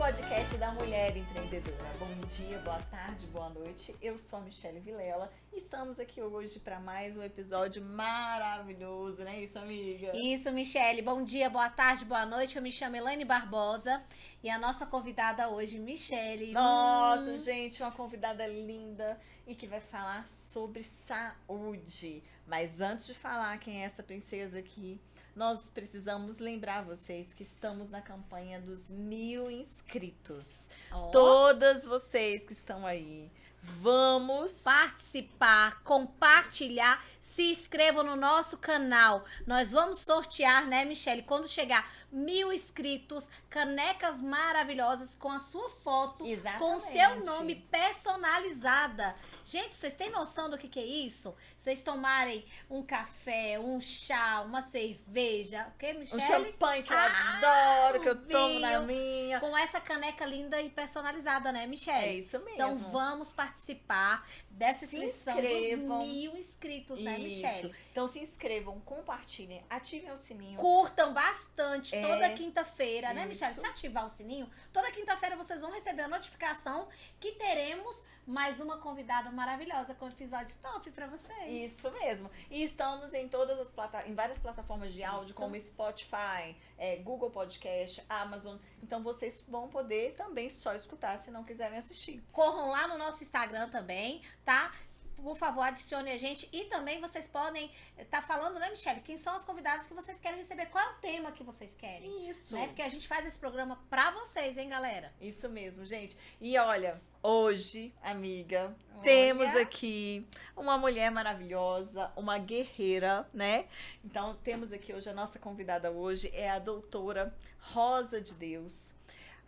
podcast da Mulher Empreendedora. Bom dia, boa tarde, boa noite. Eu sou a Michele Vilela e estamos aqui hoje para mais um episódio maravilhoso, não é isso, amiga? Isso, Michele. Bom dia, boa tarde, boa noite. Eu me chamo Elaine Barbosa e a nossa convidada hoje, Michele. Nossa, gente, uma convidada linda e que vai falar sobre saúde. Mas antes de falar quem é essa princesa aqui, nós precisamos lembrar vocês que estamos na campanha dos 1000 inscritos. Todas vocês que estão aí, vamos participar, compartilhar, se inscrevam no nosso canal. Nós vamos sortear, né, Michele? Quando chegar 1000 inscritos, canecas maravilhosas com a sua foto, Exatamente. com o seu nome personalizada. Gente, vocês têm noção do que é isso? Vocês tomarem um café, um chá, uma cerveja, o que, Michele? Um champanhe que eu adoro, que eu tomo na vinho, minha. com essa caneca linda e personalizada, né, Michele? É isso mesmo. Então vamos participar dessa inscrição dos 1000 inscritos, né, Michele? Então se inscrevam, compartilhem, ativem o sininho. Curtam bastante toda quinta-feira, né, Michele? Isso. Se ativar o sininho, toda quinta-feira vocês vão receber a notificação que teremos mais uma convidada maravilhosa com um episódio top pra vocês. Isso mesmo. E estamos em todas as em várias plataformas de áudio, Isso. como Spotify, Google Podcast, Amazon. Então vocês vão poder também só escutar se não quiserem assistir. Corram lá no nosso Instagram também, tá? Por favor, adicione a gente. E também vocês podem estar falando, né, Michele? Quem são as convidadas que vocês querem receber? Qual é o tema que vocês querem? Isso. Né? Porque a gente faz esse programa pra vocês, hein, galera? Isso mesmo, gente. E olha, hoje, amiga, Olha. temos aqui uma mulher maravilhosa, uma guerreira, né? Então, temos aqui hoje, a nossa convidada hoje é a doutora Rosa de Deus.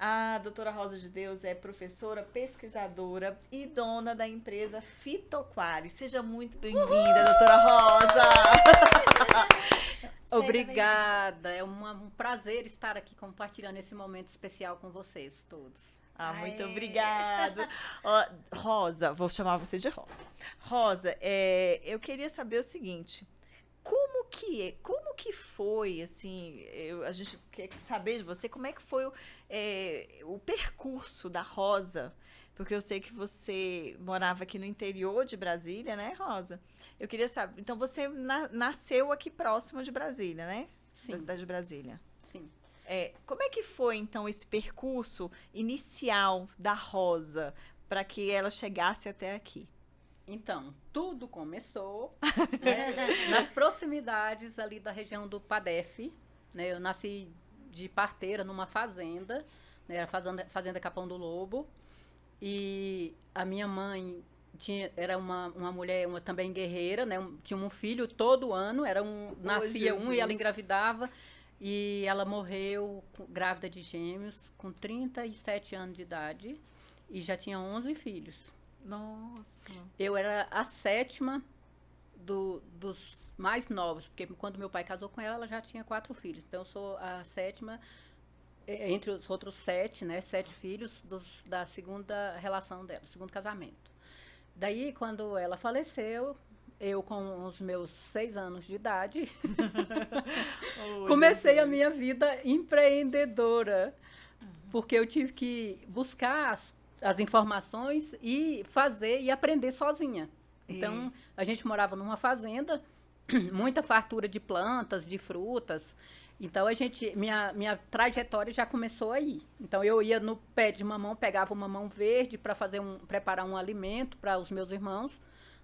A doutora Rosa de Deus é professora, pesquisadora e dona da empresa Fitoquari. Seja muito bem-vinda, doutora Rosa! Obrigada, é um prazer estar aqui compartilhando esse momento especial com vocês todos. Muito obrigada. Ó, Rosa, vou chamar você de Rosa. Rosa, eu queria saber o seguinte, como que foi, assim, a gente quer saber de você, como é que foi o percurso da Rosa, porque eu sei que você morava aqui no interior de Brasília, né, Rosa? Eu queria saber, então você nasceu aqui próximo de Brasília, né? Sim. Da cidade de Brasília. Sim. Como é que foi, então, esse percurso inicial da Rosa para que ela chegasse até aqui? Então, tudo começou né, nas proximidades ali da região do Padef, né? Eu nasci de parteira numa fazenda, né, era fazenda Capão do Lobo, e a minha mãe era uma mulher também guerreira, né? Tinha um filho todo ano, nascia um e ela engravidava, e ela morreu grávida de gêmeos com 37 anos de idade e já tinha 11 filhos. Nossa! Eu era a sétima dos mais novos, porque quando meu pai casou com ela, ela já tinha 4 filhos. Então, eu sou a sétima, entre os outros 7, né? 7 filhos da segunda relação dela, segundo casamento. Daí, quando ela faleceu, eu com os meus 6 anos de idade, comecei a minha vida empreendedora, porque eu tive que buscar as informações e fazer e aprender sozinha. Então, a gente morava numa fazenda, muita fartura de plantas, de frutas. Então, minha trajetória já começou aí. Então, eu ia no pé de mamão, pegava o mamão verde para preparar um alimento para os meus irmãos,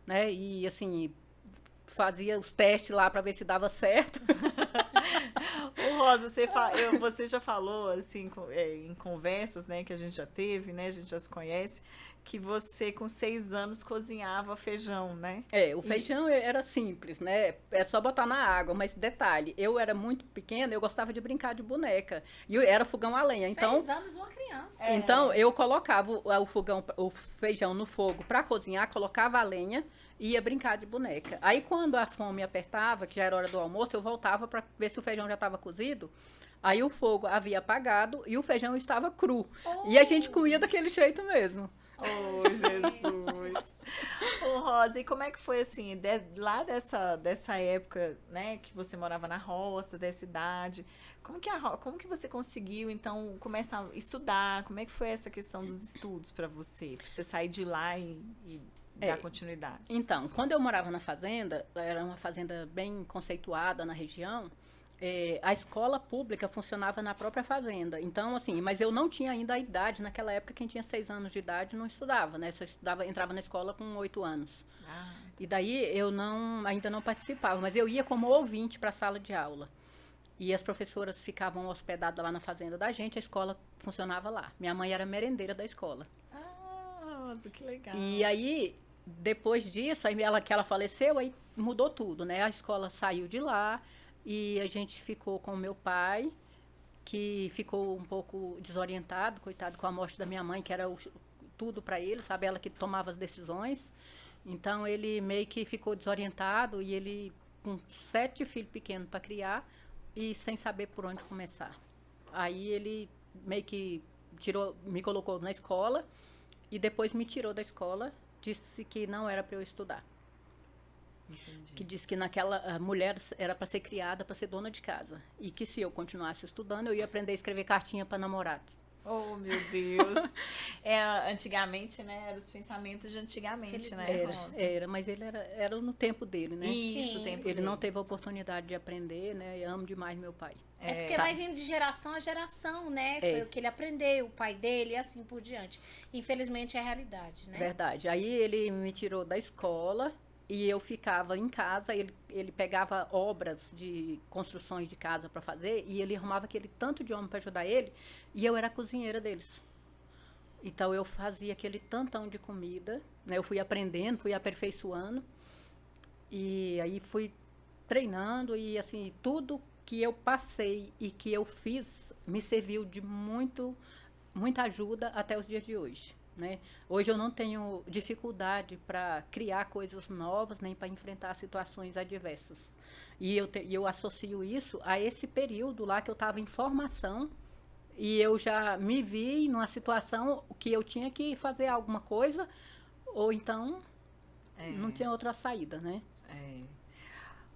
né? E, assim, fazia os testes lá para ver se dava certo. Rosa, você já falou, assim, em conversas, né, que a gente já teve, né, a gente já se conhece, que você, com 6 anos, cozinhava feijão, né? O feijão era simples, né? É só botar na água, mas detalhe, eu era muito pequena, eu gostava de brincar de boneca. E era fogão a lenha, 6 anos, uma criança. Então, eu colocava o feijão no fogo para cozinhar, colocava a lenha e ia brincar de boneca. Aí, quando a fome apertava, que já era hora do almoço, eu voltava para ver se o feijão já estava cozido. Aí, o fogo havia apagado e o feijão estava cru. E a gente comia daquele jeito mesmo. Oh, Jesus! Ô, Rosa, e como é que foi assim, lá dessa época, né, que você morava na roça, dessa idade, como que você conseguiu, então, começar a estudar? Como é que foi essa questão dos estudos para você sair de lá e dar continuidade? Então, quando eu morava na fazenda, era uma fazenda bem conceituada na região, a escola pública funcionava na própria fazenda. Então, assim, mas eu não tinha ainda a idade. Naquela época, quem tinha 6 anos de idade não estudava, né? Só entrava na escola com 8 anos. Ah, E daí eu ainda não participava, mas eu ia como ouvinte para a sala de aula. E as professoras ficavam hospedadas lá na fazenda da gente, a escola funcionava lá. Minha mãe era merendeira da escola. Rosa, que legal. E aí, depois disso, que ela faleceu, aí mudou tudo, né? A escola saiu de lá e a gente ficou com o meu pai, que ficou um pouco desorientado, coitado, com a morte da minha mãe, que era tudo para ele, sabe? Ela que tomava as decisões. Então, ele meio que ficou desorientado e ele com 7 filhos pequenos para criar e sem saber por onde começar. Aí ele meio que me colocou na escola e depois me tirou da escola, disse que não era para eu estudar. Entendi. Que disse que a mulher era para ser criada para ser dona de casa e que se eu continuasse estudando eu ia aprender a escrever cartinha para namorado. Oh, meu Deus. Antigamente, né? Eram os pensamentos de antigamente, né, Rosa? Mas ele era no tempo dele, né? Isso, Sim. o tempo Ele dele. não teve a oportunidade de aprender, né? Eu amo demais meu pai. É porque Tá. vai vindo de geração a geração, né? Foi o que ele aprendeu, o pai dele e assim por diante. Infelizmente é a realidade, né? Verdade. Aí ele me tirou da escola e eu ficava em casa. Ele pegava obras de construções de casa para fazer e ele arrumava aquele tanto de homem para ajudar ele e eu era a cozinheira deles. Então eu fazia aquele tantão de comida, né? Eu fui aprendendo, fui aperfeiçoando e aí fui treinando e assim tudo que eu passei e que eu fiz me serviu de muita ajuda até os dias de hoje, né? Hoje eu não tenho dificuldade para criar coisas novas nem para enfrentar situações adversas. E eu associo isso a esse período lá que eu estava em formação e eu já me vi numa situação que eu tinha que fazer alguma coisa ou então não tinha outra saída, né? É.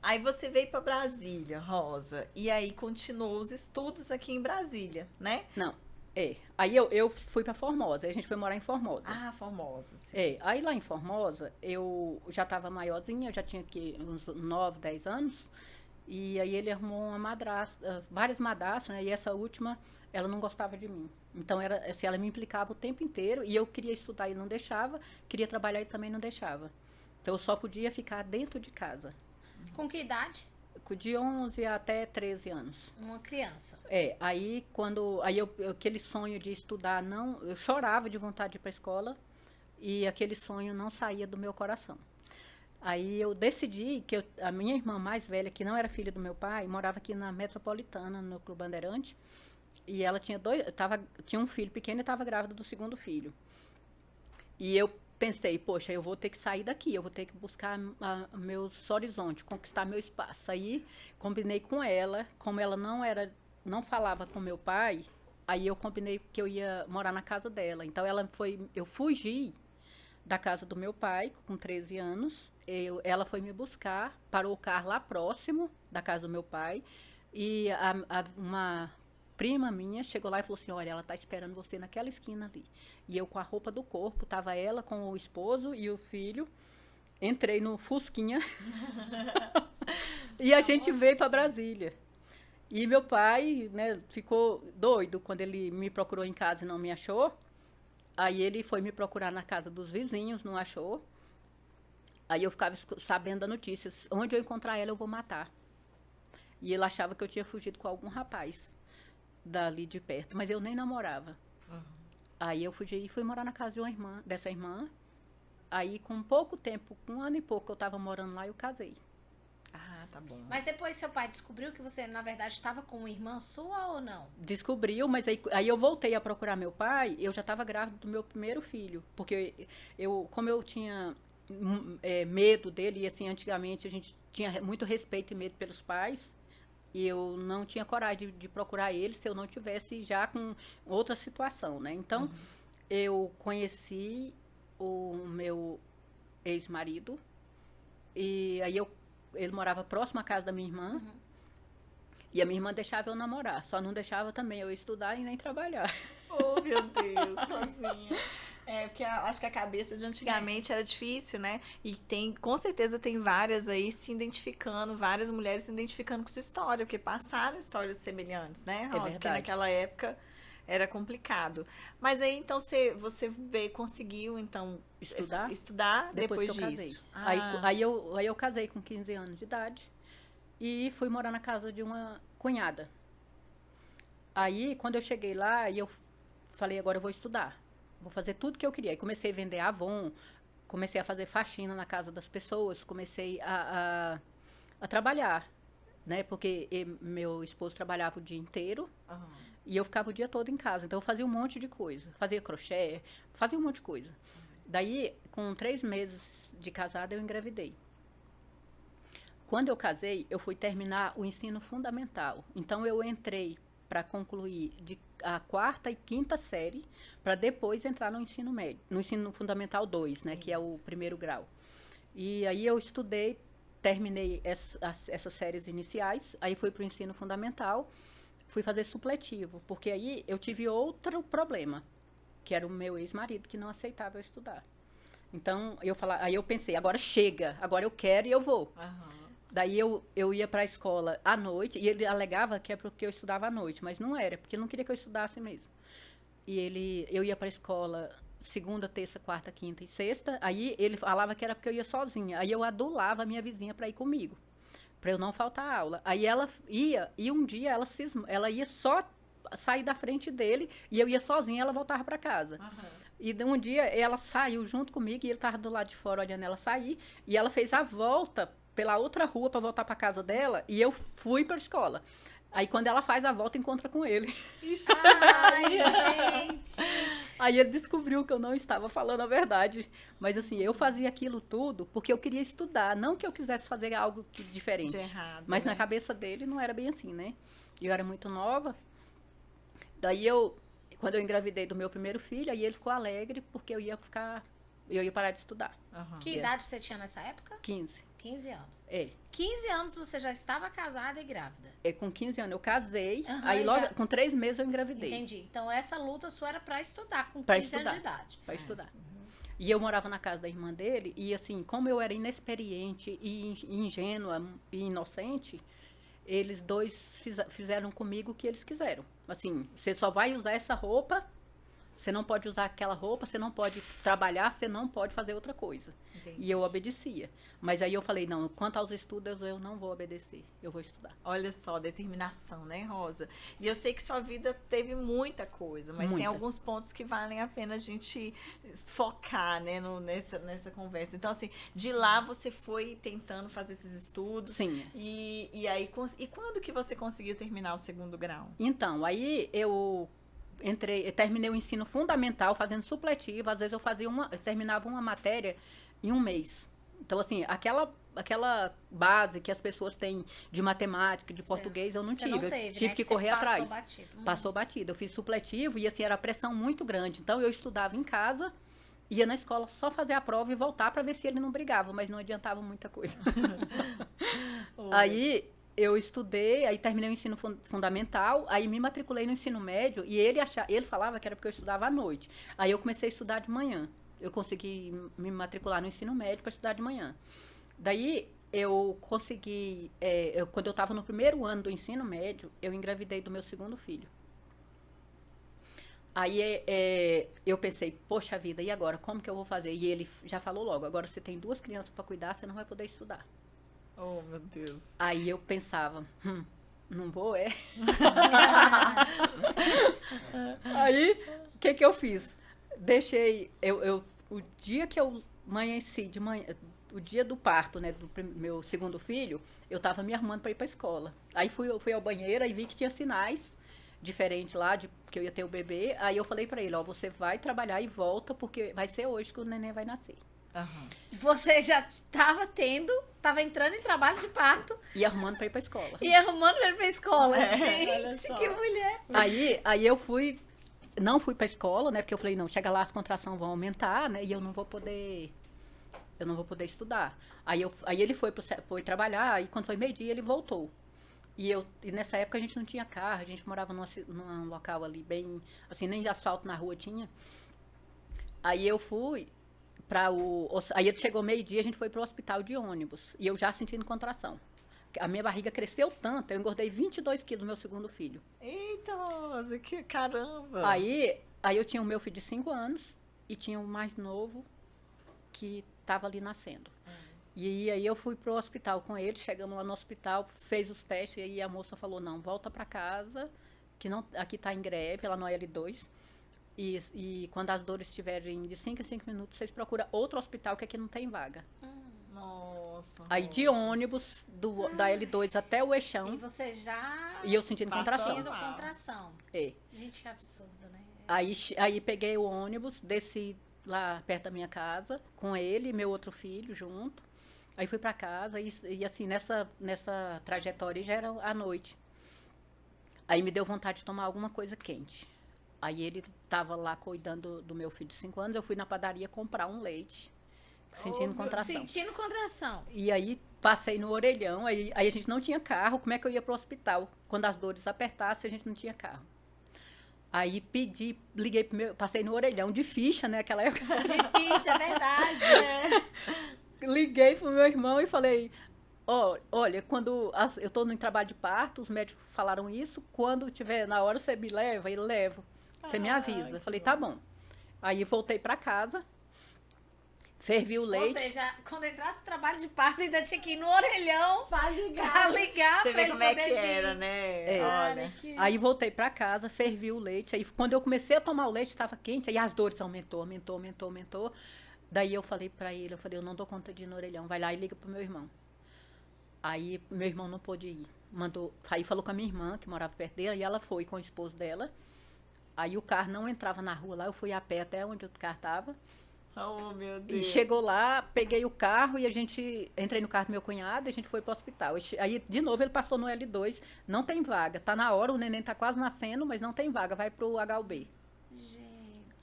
Aí você veio para Brasília, Rosa, e aí continuou os estudos aqui em Brasília, né? Não, Aí eu fui para Formosa, a gente foi morar em Formosa. Ah, Formosa, sim. Aí lá em Formosa, eu já estava maiorzinha, eu já tinha aqui uns 9, 10 anos, e aí ele arrumou uma madrasta, várias madrastas, né? E essa última, ela não gostava de mim. Então, assim, ela me implicava o tempo inteiro, e eu queria estudar e não deixava, queria trabalhar e também não deixava. Então, eu só podia ficar dentro de casa. Com que idade? De 11 até 13 anos. Uma criança. Aí aquele sonho de estudar, eu chorava de vontade de ir para a escola e aquele sonho não saía do meu coração. Aí eu decidi que a minha irmã mais velha, que não era filha do meu pai, morava aqui na Metropolitana, no Clube Bandeirante, e ela tinha um filho pequeno e estava grávida do segundo filho. E eu pensei, poxa, eu vou ter que sair daqui, eu vou ter que buscar meus horizontes, conquistar meu espaço. Aí combinei com ela, como ela não falava com meu pai, aí eu combinei que eu ia morar na casa dela. Então eu fugi da casa do meu pai com 13 anos. Ela foi me buscar, parou o carro lá próximo da casa do meu pai e uma prima minha chegou lá e falou assim, olha, ela tá esperando você naquela esquina ali. E eu com a roupa do corpo, tava ela com o esposo e o filho, entrei no Fusquinha e a gente veio para Brasília. E meu pai, né, ficou doido quando ele me procurou em casa e não me achou. Aí ele foi me procurar na casa dos vizinhos, não achou. Aí eu ficava sabendo da notícia, onde eu encontrar ela eu vou matar. E ele achava que eu tinha fugido com algum rapaz dali de perto, mas eu nem namorava. Aí eu fugi e fui morar na casa de dessa irmã. Aí com pouco tempo, com 1 ano e pouco que eu tava morando lá, eu casei. Ah, tá bom. Mas depois seu pai descobriu que você, na verdade, estava com uma irmã sua ou não? Descobriu, mas aí eu voltei a procurar meu pai, eu já estava grávida do meu primeiro filho. Porque como eu tinha medo dele, e assim, antigamente a gente tinha muito respeito e medo pelos pais, e eu não tinha coragem de procurar ele se eu não tivesse já com outra situação, né? Então, eu conheci o meu ex-marido. E aí ele morava próximo à casa da minha irmã. E a minha irmã deixava eu namorar. Só não deixava também eu estudar e nem trabalhar. Oh, meu Deus, sozinha. Porque acho que a cabeça de antigamente era difícil, né? E com certeza tem várias aí se identificando, várias mulheres se identificando com sua história, porque passaram histórias semelhantes, né, Rosa? Porque verdade. naquela época era complicado. Mas aí, então, você conseguiu, então, estudar depois que eu disso. casei. Aí eu casei com 15 anos de idade e fui morar na casa de uma cunhada. Aí, quando eu cheguei lá, eu falei, agora eu vou estudar. Vou fazer tudo que eu queria. Aí comecei a vender Avon, comecei a fazer faxina na casa das pessoas, comecei a trabalhar, né? Porque meu esposo trabalhava o dia inteiro e eu ficava o dia todo em casa. Então, eu fazia um monte de coisa. Fazia crochê, fazia um monte de coisa. Daí, com 3 meses de casada, eu engravidei. Quando eu casei, eu fui terminar o ensino fundamental. Então, eu entrei para concluir a 4ª e 5ª série, para depois entrar no ensino médio, no ensino fundamental 2, né, que é o primeiro grau. E aí eu estudei, terminei essas séries iniciais, aí fui para o ensino fundamental, fui fazer supletivo, porque aí eu tive outro problema, que era o meu ex-marido, que não aceitava eu estudar. Então, aí eu pensei, agora chega, agora eu quero e eu vou. Daí eu ia para a escola à noite, e ele alegava que é porque eu estudava à noite, mas não era, porque ele não queria que eu estudasse mesmo. E eu ia para a escola segunda, terça, quarta, quinta e sexta, aí ele falava que era porque eu ia sozinha. Aí eu adulava a minha vizinha para ir comigo, para eu não faltar aula. Aí ela ia, e um dia ela ia só sair da frente dele, e eu ia sozinha, ela voltava para casa. E um dia ela saiu junto comigo, e ele estava do lado de fora olhando ela sair, e ela fez a volta pela outra rua para voltar para casa dela, e eu fui para a escola. Aí quando ela faz a volta, encontra com ele. Ai, gente! Aí ele descobriu que eu não estava falando a verdade. Mas assim, eu fazia aquilo tudo porque eu queria estudar, não que eu quisesse fazer algo diferente. De errado, mas né? na cabeça dele não era bem assim, né? Eu era muito nova. Daí quando eu engravidei do meu primeiro filho, aí ele ficou alegre porque eu ia parar de estudar. Que idade você tinha nessa época? 15. 15 anos. 15 anos você já estava casada e grávida. Com 15 anos eu casei, aí logo com 3 meses eu engravidei. Entendi. Então essa luta sua era para estudar com 15 anos de idade. Para estudar. E eu morava na casa da irmã dele, e assim, como eu era inexperiente e ingênua e inocente, eles dois fizeram comigo o que eles quiseram. Assim, você só vai usar essa roupa, você não pode usar aquela roupa, você não pode trabalhar, você não pode fazer outra coisa. Entendi. E eu obedecia. Mas aí eu falei, não, quanto aos estudos, eu não vou obedecer, eu vou estudar. Olha só, determinação, né, Rosa? E eu sei que sua vida teve muita coisa, mas tem alguns pontos que valem a pena a gente focar, né, nessa conversa. Então, assim, de lá você foi tentando fazer esses estudos. Sim. E aí, quando que você conseguiu terminar o 2º grau? Então, aí eu terminei o ensino fundamental fazendo supletivo, às vezes eu terminava uma matéria em um mês. Então, assim, aquela base que as pessoas têm de matemática, de português, eu não tive. Não teve, eu tive que correr atrás. Passou batido. Eu fiz supletivo e, assim, era pressão muito grande. Então, eu estudava em casa, ia na escola só fazer a prova e voltar para ver se ele não brigava, mas não adiantava muita coisa. Aí eu estudei, aí terminei o ensino fundamental, aí me matriculei no ensino médio, e ele falava que era porque eu estudava à noite. Aí eu comecei a estudar de manhã. Eu consegui me matricular no ensino médio para estudar de manhã. Daí eu consegui, quando eu estava no primeiro ano do ensino médio, eu engravidei do meu 2º filho. Aí eu pensei, poxa vida, e agora? Como que eu vou fazer? E ele já falou logo, agora você tem 2 crianças para cuidar, você não vai poder estudar. Oh, meu Deus. Aí eu pensava, não vou, Aí, o que eu fiz? Deixei, o dia que eu amanheci, de manhã, o dia do parto, né, do meu 2º filho, eu tava me arrumando para ir para a escola. Aí fui ao banheiro e vi que tinha sinais diferentes lá, que eu ia ter o bebê. Aí eu falei para ele, você vai trabalhar e volta, porque vai ser hoje que o neném vai nascer. Você já estava entrando em trabalho de parto. E arrumando para ir para a escola. E arrumando para ir para a escola. Gente, que mulher. Aí eu fui não fui pra escola, né? Porque eu falei, não, chega lá, as contrações vão aumentar, né? E eu não vou poder estudar. Aí ele foi trabalhar, e quando foi meio-dia, ele voltou. E nessa época a gente não tinha carro, a gente morava num local ali bem, assim, nem asfalto na rua tinha. Aí eu fui aí ele chegou meio-dia, a gente foi pro hospital de ônibus, e eu já sentindo contração. A minha barriga cresceu tanto, eu engordei 22 quilos, meu segundo filho. Eita, Rosa, que caramba. Aí eu tinha o meu filho de 5 anos, e tinha o mais novo, que estava ali nascendo. E aí eu fui pro hospital com ele, chegamos lá no hospital, fez os testes, e aí a moça falou, não, volta para casa, que não, aqui tá em greve, lá no L2, e quando as dores estiverem de 5 em 5 minutos, vocês procuram outro hospital, que aqui não tem vaga. Nossa. Aí de ônibus, da L2 até o E Eixão, você já e eu sentindo contração. sentindo contração. É. Gente, que absurdo, né? Aí peguei o ônibus, desci lá perto da minha casa, com ele e meu outro filho junto. Aí fui pra casa e assim, nessa trajetória já era à noite. Aí me deu vontade de tomar alguma coisa quente. Aí ele tava lá cuidando do meu filho de 5 anos, eu fui na padaria comprar um leite, sentindo contração. Sentindo contração. E aí passei no orelhão, aí a gente não tinha carro, como é que eu ia pro hospital? Quando as dores apertassem, a gente não tinha carro. Aí liguei passei no orelhão de ficha, né, aquela época. Difícil, é verdade. Liguei pro meu irmão e falei, olha, quando eu tô no trabalho de parto, os médicos falaram isso, quando tiver na hora você me leva, e levo, você me avisa. Eu falei, tá bom. Aí voltei pra casa, fervi o leite. Ou seja, quando entrasse no trabalho de parto, ainda tinha que ir no orelhão pra ligar Você pra vê ele como é poder que vir. era, né? É. Olha. Aí voltei pra casa, fervi o leite. Aí quando eu comecei a tomar o leite, estava quente, aí as dores aumentou. Daí eu falei pra ele, eu não dou conta de ir no orelhão, vai lá e liga pro meu irmão. Aí meu irmão não pôde ir. Aí falou com a minha irmã, que morava perto dela, e ela foi com o esposo dela. Aí o carro não entrava na rua lá, eu fui a pé até onde o carro tava. Oh, meu Deus. E chegou lá, peguei o carro e entrei no carro do meu cunhado e a gente foi pro hospital. Aí, de novo, ele passou no L2, não tem vaga, tá na hora, o neném tá quase nascendo, mas não tem vaga, vai pro HUB. Gente.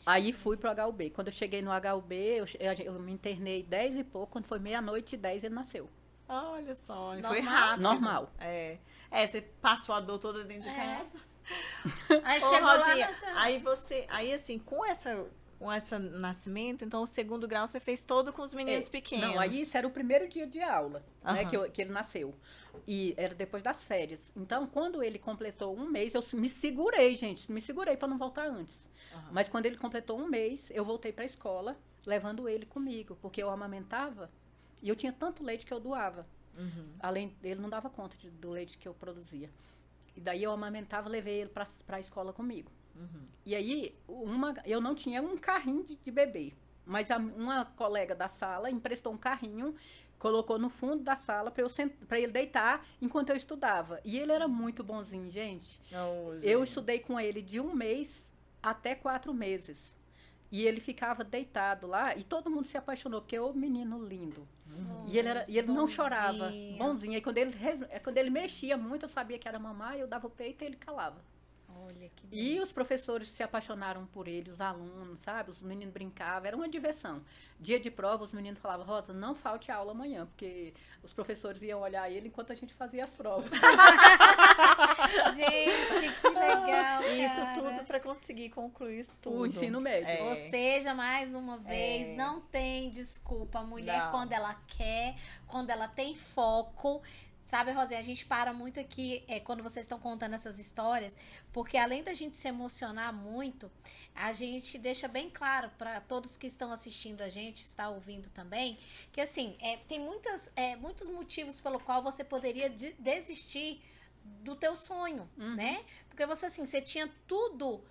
Aí fui pro HUB. Quando eu cheguei no HUB, eu me internei 10 e pouco, quando foi 00:30 ele nasceu. Olha só, Normal? foi rápido. Normal. É, você passou a dor toda dentro de casa. Aí Ô, chegou lá Rosinha, nessa... aí assim, com esse nascimento, então o segundo grau você fez todo com os meninos pequenos. Não, aí isso era o primeiro dia de aula, né, Aham. que ele nasceu. E era depois das férias. Então, quando ele completou 1 mês, eu me segurei, gente. Me segurei para não voltar antes. Aham. Mas quando ele completou 1 mês, eu voltei para a escola, levando ele comigo. Porque eu amamentava e eu tinha tanto leite que eu doava. Uhum. Além, ele não dava conta do leite que eu produzia. E daí eu amamentava, levei ele para a escola comigo. Uhum. E aí, eu não tinha um carrinho de bebê, mas uma colega da sala emprestou um carrinho, colocou no fundo da sala para ele deitar enquanto eu estudava. E ele era muito bonzinho, gente. Oh, gente. Eu estudei com ele de 1 mês até 4 meses. E ele ficava deitado lá e todo mundo se apaixonou, porque é o menino lindo. E ele não chorava, bonzinho. E quando ele mexia muito, eu sabia que era mamãe, eu dava o peito e ele calava. Olha que E os professores se apaixonaram por ele, os alunos, sabe? Os meninos brincavam, era uma diversão. Dia de prova, os meninos falavam, Rosa, não falte aula amanhã, porque os professores iam olhar ele enquanto a gente fazia as provas. Gente, que legal, Isso cara. tudo para conseguir concluir isso tudo. O ensino médio. É. Ou seja, mais uma vez, É. não tem desculpa. A mulher, Não. quando ela quer, quando ela tem foco. Sabe, Rosinha, a gente para muito aqui quando vocês estão contando essas histórias, porque além da gente se emocionar muito, a gente deixa bem claro para todos que estão assistindo a gente, está ouvindo também, que assim, tem muitos motivos pelo qual você poderia desistir do teu sonho, né? Porque você tinha tudo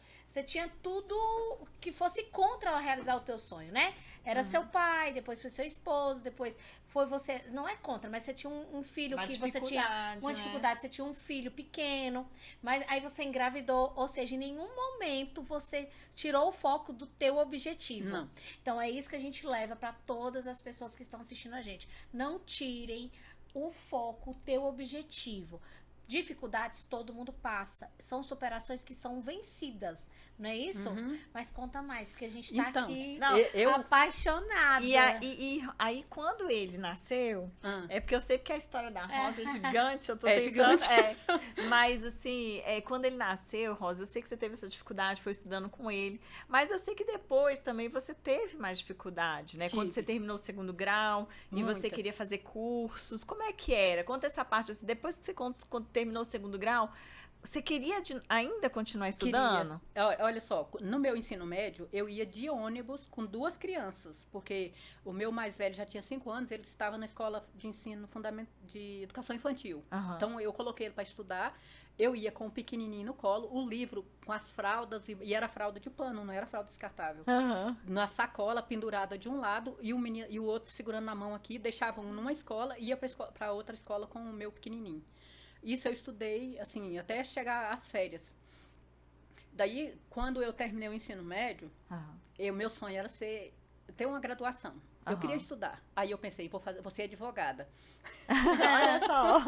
que fosse contra realizar o teu sonho, né? Era seu pai, depois foi seu esposo, depois foi você, não é contra, mas você tinha um filho Uma que você tinha dificuldade, uma né? dificuldade, você tinha um filho pequeno, mas aí você engravidou, ou seja, em nenhum momento você tirou o foco do teu objetivo. Não. Então é isso que a gente leva para todas as pessoas que estão assistindo a gente. Não tirem o foco, o teu objetivo. Dificuldades todo mundo passa, são superações que são vencidas, não é isso? Uhum. Mas conta mais, porque a gente tá Então, aqui Não, apaixonada. E aí, quando ele nasceu, Ah. é porque eu sei que a história da Rosa é gigante, eu tô É tentando. gigante. Mas, assim, quando ele nasceu, Rosa, eu sei que você teve essa dificuldade, foi estudando com ele. Mas eu sei que depois também você teve mais dificuldade, né? Quando Tive. você terminou o segundo grau e você Muitas. queria fazer cursos. Como é que era? Conta essa parte, assim, depois que você quando terminou o segundo grau, você queria ainda continuar estudando? Olha só, no meu ensino médio, eu ia de ônibus com 2 crianças, porque o meu mais velho já tinha 5 anos, ele estava na escola de ensino fundamental de educação infantil. Aham. Então, eu coloquei ele para estudar, eu ia com o pequenininho no colo, o livro com as fraldas, e era fralda de pano, não era fralda descartável. Aham. Na sacola, pendurada de um lado, e o outro segurando na mão aqui, deixavam numa escola e ia para outra escola com o meu pequenininho. Isso eu estudei, assim, até chegar às férias. Daí, quando eu terminei o ensino médio, Aham. meu sonho era ter uma graduação. Eu Aham. queria estudar. Aí eu pensei, vou ser advogada. Olha só.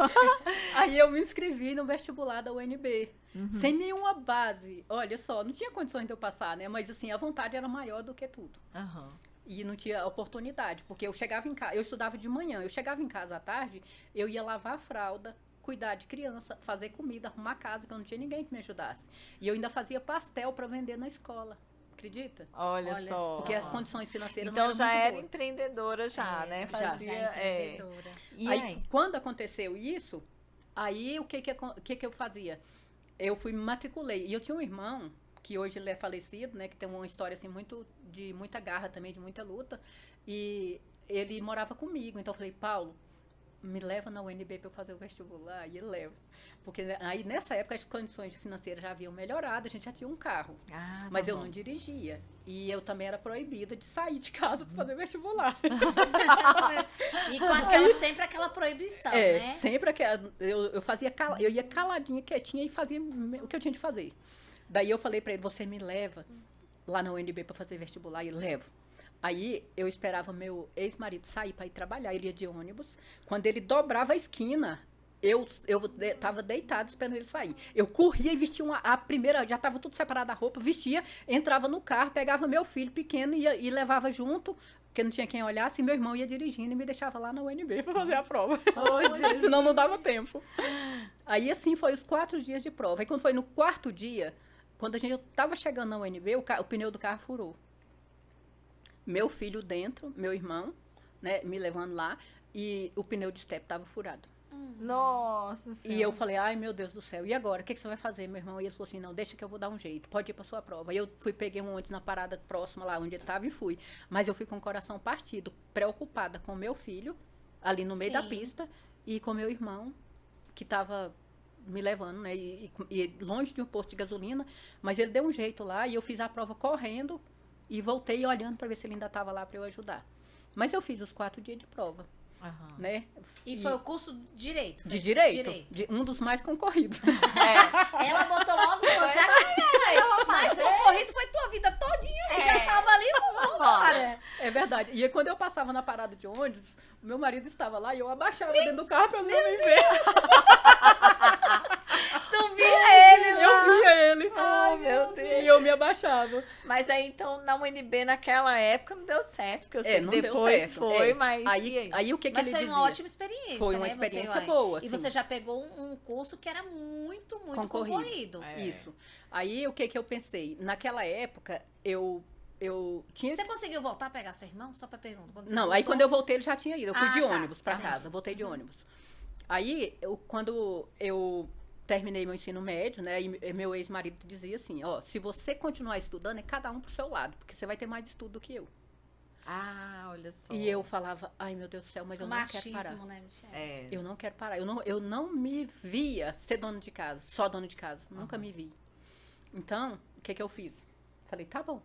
Aí eu me inscrevi no vestibular da UNB, sem nenhuma base. Olha só, não tinha condições de eu passar, né? Mas assim, a vontade era maior do que tudo. Aham. E não tinha oportunidade, porque eu chegava em casa, eu estudava de manhã, eu chegava em casa à tarde, eu ia lavar a fralda, cuidar de criança, fazer comida, arrumar casa, que eu não tinha ninguém que me ajudasse. E eu ainda fazia pastel para vender na escola. Acredita? Olha Olha só. só. Porque as condições financeiras Então não já eram muito era boas. empreendedora já, né? já. Fazia. empreendedora. E aí, aí? quando aconteceu isso, aí o que eu fazia? Eu me matriculei. E eu tinha um irmão, que hoje ele é falecido, né? Que tem uma história assim de muita garra também, de muita luta. E ele morava comigo. Então eu falei, Paulo, me leva na UNB para eu fazer o vestibular. E ele leva. Porque aí nessa época as condições financeiras já haviam melhorado, a gente já tinha um carro. Ah, Mas tá eu bom. não dirigia. E eu também era proibida de sair de casa para fazer vestibular. E com sempre aquela proibição, né? Sempre eu fazia eu ia caladinha, quietinha e fazia o que eu tinha de fazer. Daí eu falei pra ele, você me leva lá na UNB pra fazer vestibular, e levo. Aí eu esperava meu ex-marido sair pra ir trabalhar, ele ia de ônibus. Quando ele dobrava a esquina, eu tava deitada esperando ele sair. Eu corria e vestia a primeira, já tava tudo separado a roupa, vestia, entrava no carro, pegava meu filho pequeno e levava junto, porque não tinha quem olhasse, e meu irmão ia dirigindo e me deixava lá na UNB pra fazer a prova. Senão não dava tempo. Aí assim foi os 4 dias de prova. Aí quando foi no 4º dia, quando eu tava chegando na UNB, o pneu do carro furou. Meu filho dentro, meu irmão, né, me levando lá, e o pneu de estepe tava furado. Nossa Senhora. E eu falei, ai meu Deus do céu, e agora? O que você vai fazer, meu irmão? E ele falou assim, não, deixa que eu vou dar um jeito, pode ir pra sua prova. Aí eu peguei um ônibus na parada próxima lá onde ele tava e fui. Mas eu fui com o coração partido, preocupada com meu filho, ali no meio da Sim. pista, e com meu irmão, que tava me levando, né, e longe de um posto de gasolina, mas ele deu um jeito lá, e eu fiz a prova correndo, e voltei olhando para ver se ele ainda estava lá para eu ajudar. Mas eu fiz os 4 dias de prova, Aham. né? E foi o curso de Direito. de direito, um dos mais concorridos. Ela botou logo, já que mais concorrido foi tua vida todinha, já tava ali, vambora. É verdade. E aí, quando eu passava na parada de ônibus, o meu marido estava lá e eu abaixava dentro do carro para ele não me ver. Tu via ele lá. Eu via ele. Ai, meu Deus. E eu me abaixava. Mas aí, então, na UNB, naquela época, não deu certo, porque eu sei que não deu depois certo. foi, mas... e Aí o que Mas ele foi dizia? uma ótima experiência, Foi uma né? experiência boa, E sim. você já pegou um curso que era muito concorrido. É. Isso. Aí o que eu pensei? Naquela época, eu tinha... Você conseguiu voltar a pegar seu irmão? Só pra perguntar. Quando você Não, aí voltou? quando eu voltei ele já tinha ido. Eu fui Ah, de tá. ônibus pra Entendi. casa, voltei de ônibus. Aí, quando eu terminei meu ensino médio, né, e meu ex-marido dizia assim, ó, se você continuar estudando, é cada um pro seu lado, porque você vai ter mais estudo do que eu. Ah, olha só. E eu falava, ai meu Deus do céu, mas eu não quero Machismo, parar. né, Michelle? É. Eu não quero parar. Eu não me via ser dona de casa, só dona de casa. Nunca me vi. Então, o que eu fiz? Falei, tá bom.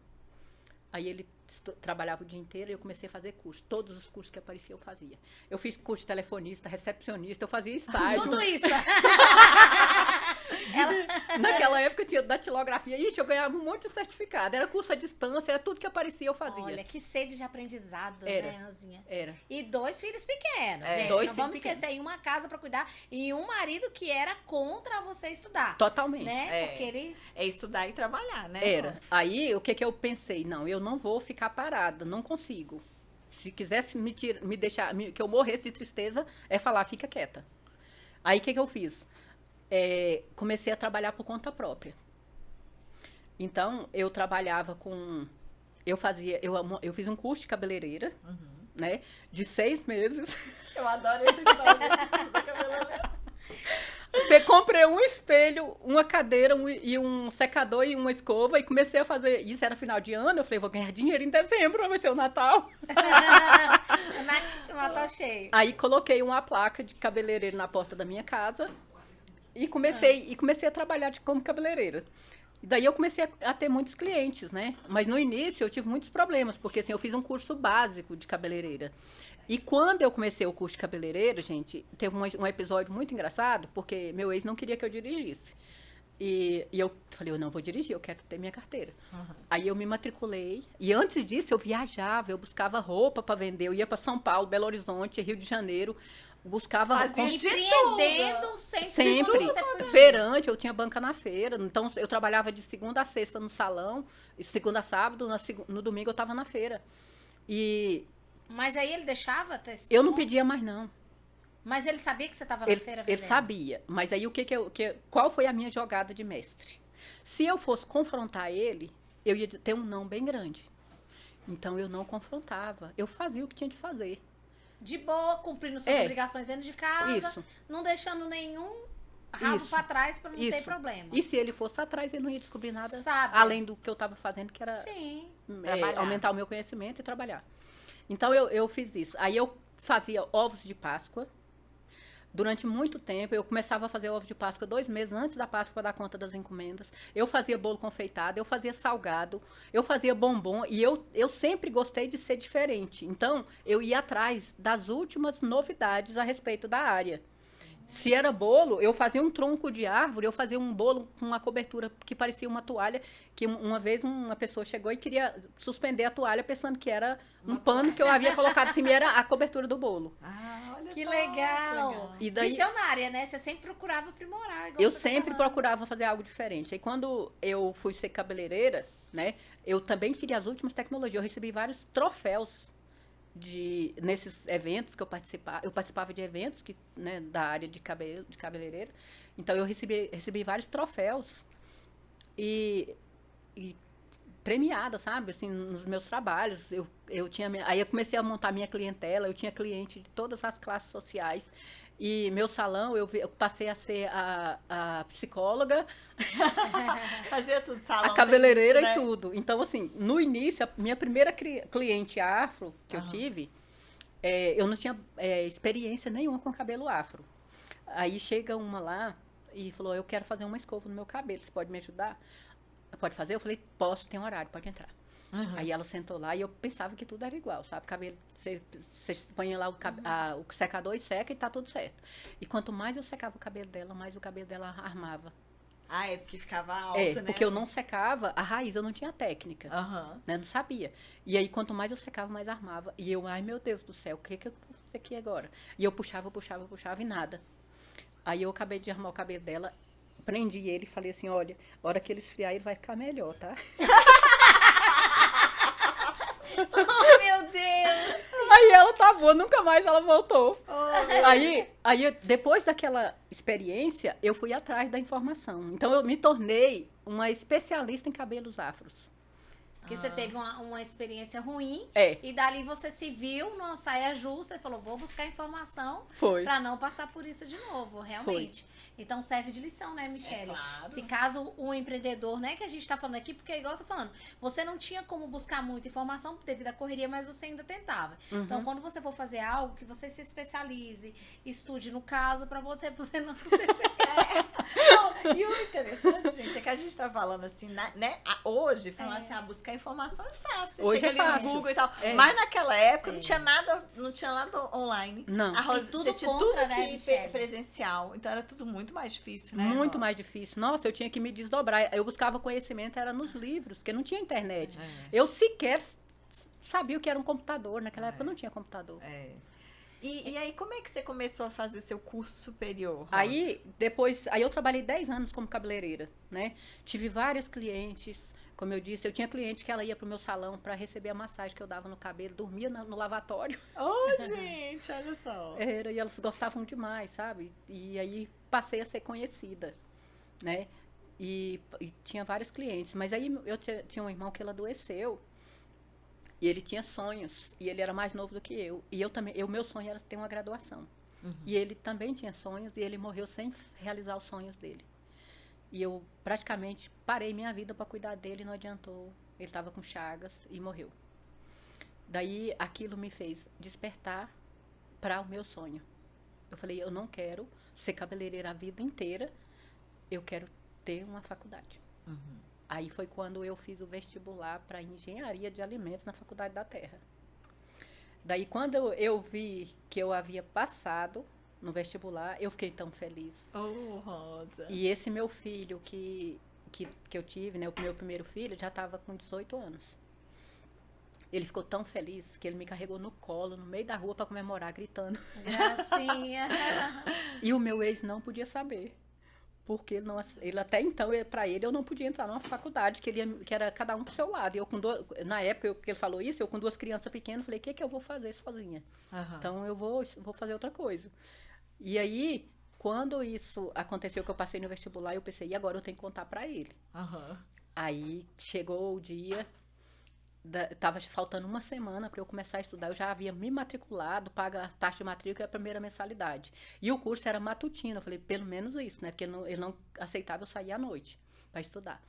Aí ele trabalhava o dia inteiro e eu comecei a fazer curso. Todos os cursos que apareciam eu fazia. Eu fiz curso de telefonista, recepcionista, eu fazia estágio. Tudo isso. Naquela época tinha datilografia. Ixi, eu ganhava um monte de certificado. Era curso à distância, era tudo que aparecia eu fazia. Olha, que sede de aprendizado, Era. né, Rosinha? Era. E 2 filhos pequenos, É. gente. 2 não filhos vamos esquecer, e uma casa pra cuidar. E um marido que era contra você estudar. Totalmente. Né? É. Porque ele... É estudar e trabalhar, né? Era. Rosa? Aí, o que que eu pensei? Não, eu não vou ficar parada, não consigo. Se quisesse me deixar, que eu morresse de tristeza, é falar, fica quieta. Aí, o que que eu fiz? Comecei a trabalhar por conta própria. Então, eu trabalhava com... Eu fiz um curso de cabeleireira, né? De 6 meses. Eu adoro essa história desse curso da cabeleireira. Você comprei um espelho, uma cadeira e um secador e uma escova e comecei a fazer. Isso era final de ano, eu falei, vou ganhar dinheiro em dezembro, vai ser o Natal. O Natal cheio. Aí coloquei uma placa de cabeleireiro na porta da minha casa e comecei a trabalhar como cabeleireira. E daí eu comecei a ter muitos clientes, né? Mas no início eu tive muitos problemas, porque assim, eu fiz um curso básico de cabeleireira. E quando eu comecei o curso de cabeleireira, gente, teve um episódio muito engraçado, porque meu ex não queria que eu dirigisse. E eu falei, eu não vou dirigir, eu quero ter minha carteira. Aí eu me matriculei. E antes disso eu viajava, eu buscava roupa para vender. Eu ia para São Paulo, Belo Horizonte, Rio de Janeiro. Buscava Fazia de Empreendendo sempre. Você podia. Feirante, eu tinha banca na feira. Então eu trabalhava de segunda a sexta no salão, e segunda a sábado, no domingo eu estava na feira. E Mas aí ele deixava testar? eu não pedia mais, não. Mas ele sabia que você estava na feira Ele vendendo? sabia, mas aí qual foi a minha jogada de mestre? Se eu fosse confrontar ele, eu ia ter um não bem grande. Então eu não confrontava, eu fazia o que tinha de fazer. De boa, cumprindo suas É. obrigações dentro de casa, Isso. não deixando nenhum rabo Isso. pra trás pra não ter Isso. problema. E se ele fosse atrás, ele não ia descobrir nada Sabe. além do que eu estava fazendo, que era Sim. Trabalhar. aumentar o meu conhecimento e trabalhar. Então eu fiz isso. Aí eu fazia ovos de Páscoa. Durante muito tempo, eu começava a fazer ovo de Páscoa 2 meses antes da Páscoa para dar conta das encomendas. Eu fazia bolo confeitado, eu fazia salgado, eu fazia bombom. E eu sempre gostei de ser diferente. Então, eu ia atrás das últimas novidades a respeito da área. Se era bolo, eu fazia um tronco de árvore, eu fazia um bolo com uma cobertura que parecia uma toalha, que uma vez uma pessoa chegou e queria suspender a toalha pensando que era um pano que eu havia colocado assim, e era a cobertura do bolo. Ah, olha Que só, legal. E daí- Visionária, né? Você sempre procurava aprimorar. igual Eu você tá sempre falando. procurava fazer algo diferente. Aí quando eu fui ser cabeleireira, né, eu também queria as últimas tecnologias. Eu recebi vários troféus nesses eventos que eu participava. Eu participava de eventos né, da área de cabeleireira. Então eu recebi vários troféus e premiada, sabe? Assim, nos meus trabalhos. Aí eu comecei a montar minha clientela. Eu tinha cliente de todas as classes sociais. E meu salão, eu passei a ser a psicóloga, Fazia tudo, salão. a cabeleireira tem isso, e né? tudo. Então, assim, no início, a minha primeira cliente afro que eu tive, eu não tinha experiência nenhuma com cabelo afro. Aí chega uma lá e falou, eu quero fazer uma escova no meu cabelo, você pode me ajudar? Pode fazer? Eu falei, posso, tem horário, pode entrar. Aí ela sentou lá e eu pensava que tudo era igual, sabe? Cabelo, você põe lá o secador e seca e tá tudo certo. E quanto mais eu secava o cabelo dela, mais o cabelo dela armava. Ah, é porque ficava alto, né? Porque eu não secava a raiz, eu não tinha técnica. Aham. Né? Não sabia. E aí, quanto mais eu secava, mais armava. E eu, ai meu Deus do céu, o que eu vou fazer aqui agora? E eu puxava e nada. Aí eu acabei de armar o cabelo dela, prendi ele e falei assim, olha, a hora que ele esfriar, ele vai ficar melhor, tá? Oh, meu Deus! Aí ela tá boa, nunca mais ela voltou. Aí, depois daquela experiência, eu fui atrás da informação. Então, eu me tornei uma especialista em cabelos afros. Porque você teve uma experiência ruim É. e dali você se viu numa saia justa e falou, vou buscar informação Foi. pra não passar por isso de novo, realmente. Então serve de lição, né, Michele? claro. Se caso um empreendedor, né, que a gente tá falando aqui, porque igual eu tô falando, você não tinha como buscar muita informação devido à correria, mas você ainda tentava. Então, quando você for fazer algo, que você se especialize, estude no caso, pra você poder não acontecer. Não, e o interessante, gente, é que a gente tá falando assim, né? Hoje, falando assim, buscar informação é fácil. Hoje chega é ali fácil. no Google e tal. É. Mas naquela época não tinha nada online. Não. A Rosa, E tudo você tinha contra, tudo né, que Michele? presencial. Então era tudo muito mais difícil, né? Muito Rosa? mais difícil. Nossa, eu tinha que me desdobrar. Eu buscava conhecimento, era nos livros, porque não tinha internet. É. Eu sequer sabia o que era um computador. Naquela época não tinha computador. É. E aí, como é que você começou a fazer seu curso superior, Rosa? Aí eu trabalhei 10 anos como cabeleireira, né? Tive várias clientes, como eu disse, eu tinha cliente que ela ia pro meu salão para receber a massagem que eu dava no cabelo, dormia no lavatório. Gente, olha só. E elas gostavam demais, sabe? E aí passei a ser conhecida, né? E tinha vários clientes, mas aí eu tinha um irmão que ele adoeceu. E ele tinha sonhos, e ele era mais novo do que eu. E eu também, meu sonho era ter uma graduação. E ele também tinha sonhos, e ele morreu sem realizar os sonhos dele. E eu praticamente parei minha vida para cuidar dele, não adiantou. Ele estava com chagas e morreu. Daí aquilo me fez despertar para o meu sonho. Eu falei, eu não quero ser cabeleireira a vida inteira, eu quero ter uma faculdade. Aí foi quando eu fiz o vestibular para engenharia de alimentos na Faculdade da Terra. Daí, quando eu vi que eu havia passado no vestibular, eu fiquei tão feliz. Oh, Rosa. E esse meu filho que eu tive, né, o meu primeiro filho, já estava com 18 anos. Ele ficou tão feliz que ele me carregou no colo, no meio da rua, para comemorar, gritando. Gracinha. E o meu ex não podia saber. Porque ele até então, para ele, eu não podia entrar numa faculdade, que era cada um pro seu lado. E eu na época que ele falou isso, eu com 2 crianças pequenas, falei, o que eu vou fazer sozinha? Então eu vou fazer outra coisa. E aí, quando isso aconteceu, que eu passei no vestibular, eu pensei, e agora eu tenho que contar para ele. Aí chegou o dia, tava faltando uma semana para eu começar a estudar. Eu já havia me matriculado, paga a taxa de matrícula e a primeira mensalidade. E o curso era matutino. Eu falei, pelo menos isso, né? Porque ele não aceitava eu sair à noite para estudar.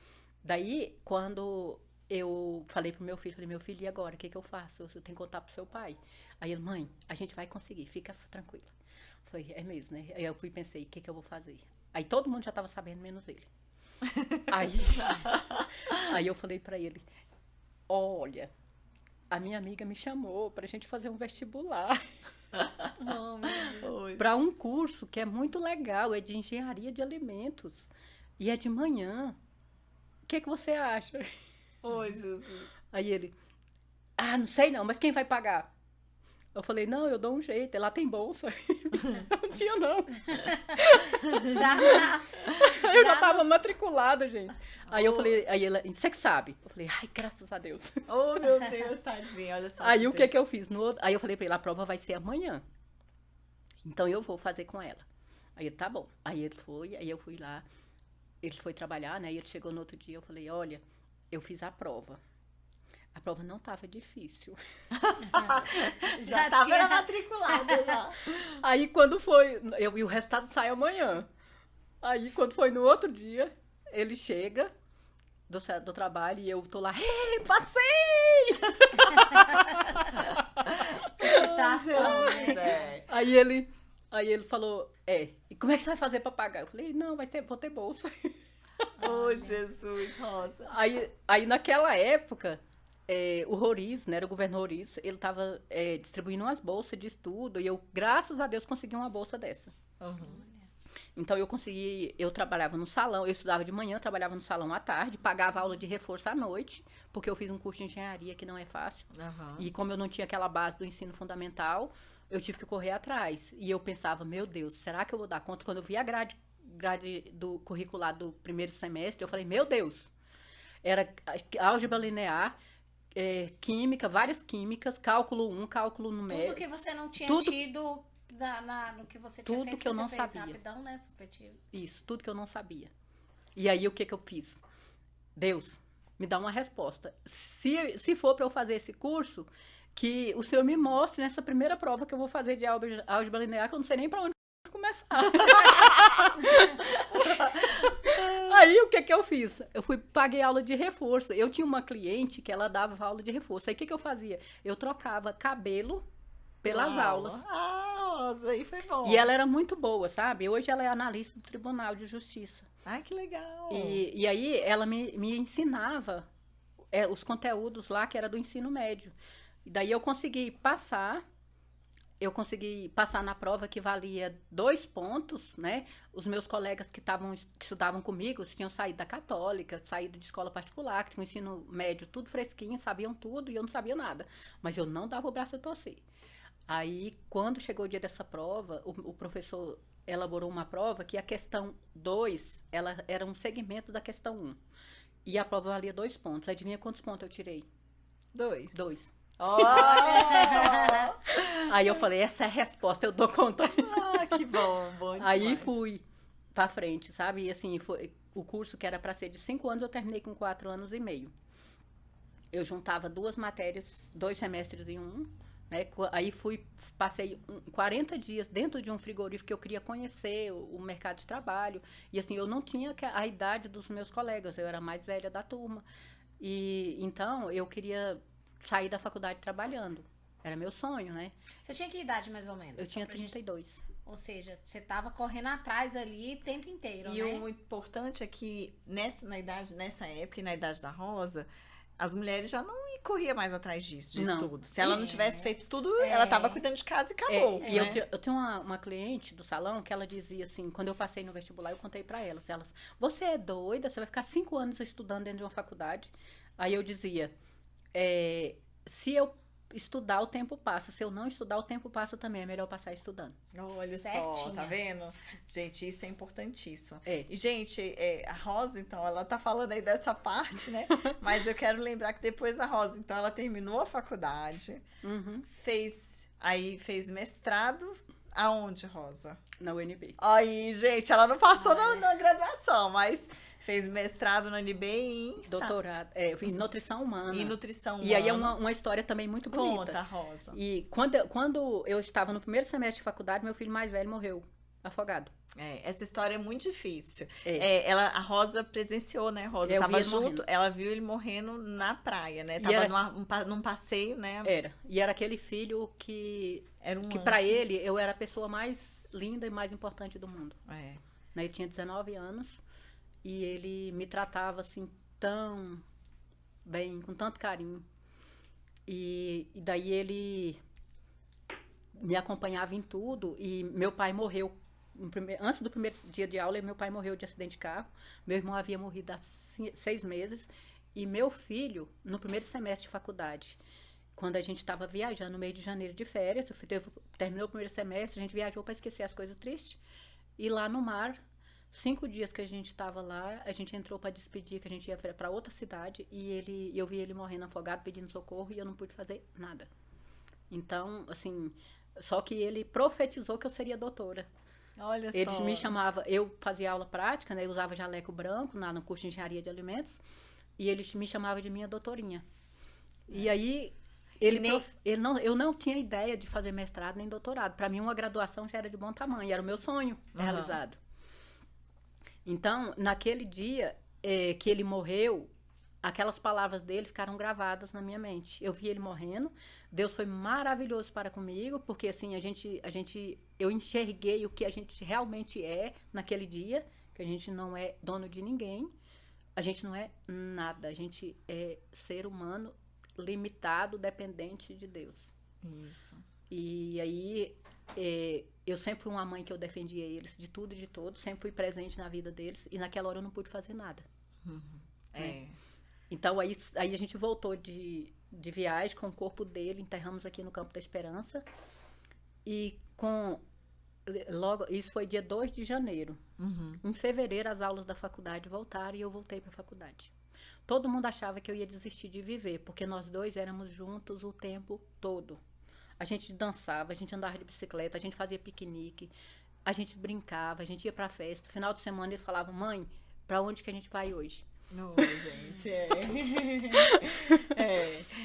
Daí, quando eu falei pro meu filho, falei, meu filho, e agora? O que eu faço? Eu tenho que contar pro seu pai. Aí ele, mãe, a gente vai conseguir, fica tranquila. Eu falei, é mesmo, né? Aí eu fui e pensei, o que eu vou fazer? Aí todo mundo já estava sabendo, menos ele. Aí eu falei para ele, olha, a minha amiga me chamou pra gente fazer um vestibular para um curso que é muito legal, é de engenharia de alimentos e é de manhã. O que você acha? Oi, Jesus. Aí ele, não sei não, mas quem vai pagar? Eu falei, não, eu dou um jeito, lá tem bolsa. Não tinha não. Eu já tava matriculada, gente. Aí eu falei, aí ela, você que sabe? Eu falei, ai, graças a Deus. Oh, meu Deus, tadinha, olha só. Aí o que eu fiz? Aí eu falei pra ele, a prova vai ser amanhã. Então eu vou fazer com ela. Aí ele, tá bom. Aí ele foi, aí eu fui lá. Ele foi trabalhar, né? E ele chegou no outro dia, eu falei, olha, eu fiz a prova. A prova não estava difícil. Já estava matriculada, já. Aí quando foi... E o resultado sai amanhã. Aí quando foi no outro dia, ele chega do trabalho e eu tô lá, ei, passei! Aí ele falou, e como é que você vai fazer para pagar? Eu falei, não, vou ter bolsa. Oh, Jesus, Rosa. Aí naquela época... o Roriz, né, era o governo Roriz, ele estava distribuindo umas bolsas de estudo e eu, graças a Deus, consegui uma bolsa dessa. Então eu trabalhava no salão, eu estudava de manhã, trabalhava no salão à tarde, pagava aula de reforço à noite, porque eu fiz um curso de engenharia que não é fácil. E como eu não tinha aquela base do ensino fundamental, eu tive que correr atrás. E eu pensava, meu Deus, será que eu vou dar conta? Quando eu vi a grade do curricular do primeiro semestre, eu falei, meu Deus, era álgebra linear, química, várias químicas, cálculo 1, cálculo numérico. Tudo que você não tinha tido no que você tinha feito, que eu não fez sabia. Rapidão, né, supletivo. Isso, tudo que eu não sabia. E aí, o que eu fiz? Deus, me dá uma resposta. Se for para eu fazer esse curso, que o Senhor me mostre nessa primeira prova que eu vou fazer de álgebra linear, que eu não sei nem para onde começar. Aí o que eu fiz? Eu paguei aula de reforço. Eu tinha uma cliente que ela dava aula de reforço. Aí o que eu fazia? Eu trocava cabelo pelas aulas. Rosa, aí foi bom. E ela era muito boa, sabe? Hoje ela é analista do Tribunal de Justiça. Ai, que legal. E aí ela me ensinava os conteúdos lá que era do ensino médio. E daí eu consegui passar na prova que valia 2 pontos, né? Os meus colegas que estudavam comigo, eles tinham saído da católica, saído de escola particular, que tinha um ensino médio tudo fresquinho, sabiam tudo e eu não sabia nada. Mas eu não dava o braço a torcer. Aí, quando chegou o dia dessa prova, o professor elaborou uma prova que a questão 2, ela era um segmento da questão 1. E a prova valia 2 pontos. Adivinha quantos pontos eu tirei? 2. 2. Oh! Aí eu falei, essa é a resposta, eu dou conta. Ah, que bom, bom demais. Aí fui pra frente, sabe? E assim, foi o curso que era pra ser de 5 anos, eu terminei com 4 anos e meio. Eu juntava 2 matérias, 2 semestres em um, né? Aí passei 40 dias dentro de um frigorífico que eu queria conhecer o mercado de trabalho. E assim, eu não tinha a idade dos meus colegas, eu era a mais velha da turma. E então, eu queria sair da faculdade trabalhando. Era meu sonho, né? Você tinha que idade, mais ou menos? Eu tinha 32. Ou seja, você tava correndo atrás ali o tempo inteiro, E né? o importante é que nessa época e na idade da Rosa, as mulheres já não corriam mais atrás disso, de Não. estudo. Se ela não tivesse feito estudo, ela estava cuidando de casa e acabou. E né? eu tenho uma cliente do salão que ela dizia assim, quando eu passei no vestibular, eu contei pra elas, você é doida? Você vai ficar 5 anos estudando dentro de uma faculdade? Aí eu dizia, se eu estudar, o tempo passa. Se eu não estudar, o tempo passa também. É melhor passar estudando. Olha só, Certinha. tá vendo? Gente, isso é importantíssimo. É. E, gente, a Rosa, então, ela tá falando aí dessa parte, né? Mas eu quero lembrar que depois a Rosa, então, ela terminou a faculdade, Uhum. fez mestrado. Aonde, Rosa? Na UNB. Aí, gente, ela não passou na graduação, mas fez mestrado na UNB em Doutorado. Eu fiz nutrição humana. em nutrição humana. E aí é uma história também muito bonita. Conta, Rosa. E quando eu estava no primeiro semestre de faculdade, meu filho mais velho morreu afogado. Essa história é muito difícil. É. A Rosa presenciou, né, Rosa? Eu vi Tava ele junto, morrendo. ela viu ele morrendo na praia, né? E Tava era- num passeio, né? E era aquele filho que Era um pra anjo. ele, eu era a pessoa mais linda e mais importante do mundo. É. Né? Ele tinha 19 anos e ele me tratava assim tão bem, com tanto carinho. E daí ele me acompanhava em tudo e meu pai morreu. Antes do primeiro dia de aula, meu pai morreu de acidente de carro. Meu irmão havia morrido há 6 meses. E meu filho, no primeiro semestre de faculdade, quando a gente estava viajando no mês de janeiro de férias, terminou o primeiro semestre, a gente viajou para esquecer as coisas tristes. E lá no mar, 5 dias que a gente estava lá, a gente entrou para despedir, que a gente ia para outra cidade, e eu vi ele morrendo afogado, pedindo socorro, e eu não pude fazer nada. Então, assim, só que ele profetizou que eu seria doutora. Olha Ele só. me chamava, eu fazia aula prática, né? Eu usava jaleco branco no curso de engenharia de alimentos, e ele me chamava de minha doutorinha. E aí, eu não tinha ideia de fazer mestrado nem doutorado. Para mim, uma graduação já era de bom tamanho, era o meu sonho realizado. Então, naquele dia que ele morreu, aquelas palavras dele ficaram gravadas na minha mente. Eu vi ele morrendo, Deus foi maravilhoso para comigo, porque assim, eu enxerguei o que a gente realmente é naquele dia, que a gente não é dono de ninguém, a gente não é nada, a gente é ser humano limitado, dependente de Deus. Isso. E aí, eu sempre fui uma mãe que eu defendia eles de tudo e de todos, sempre fui presente na vida deles, e naquela hora eu não pude fazer nada. Então, aí a gente voltou de viagem com o corpo dele, enterramos aqui no Campo da Esperança, e isso foi dia 2 de janeiro. Em fevereiro, as aulas da faculdade voltaram e eu voltei para a faculdade. Todo mundo achava que eu ia desistir de viver, porque nós dois éramos juntos o tempo todo. A gente dançava, a gente andava de bicicleta, a gente fazia piquenique, a gente brincava, a gente ia pra festa. Final de semana eles falavam, mãe, pra onde que a gente vai hoje? Não, gente,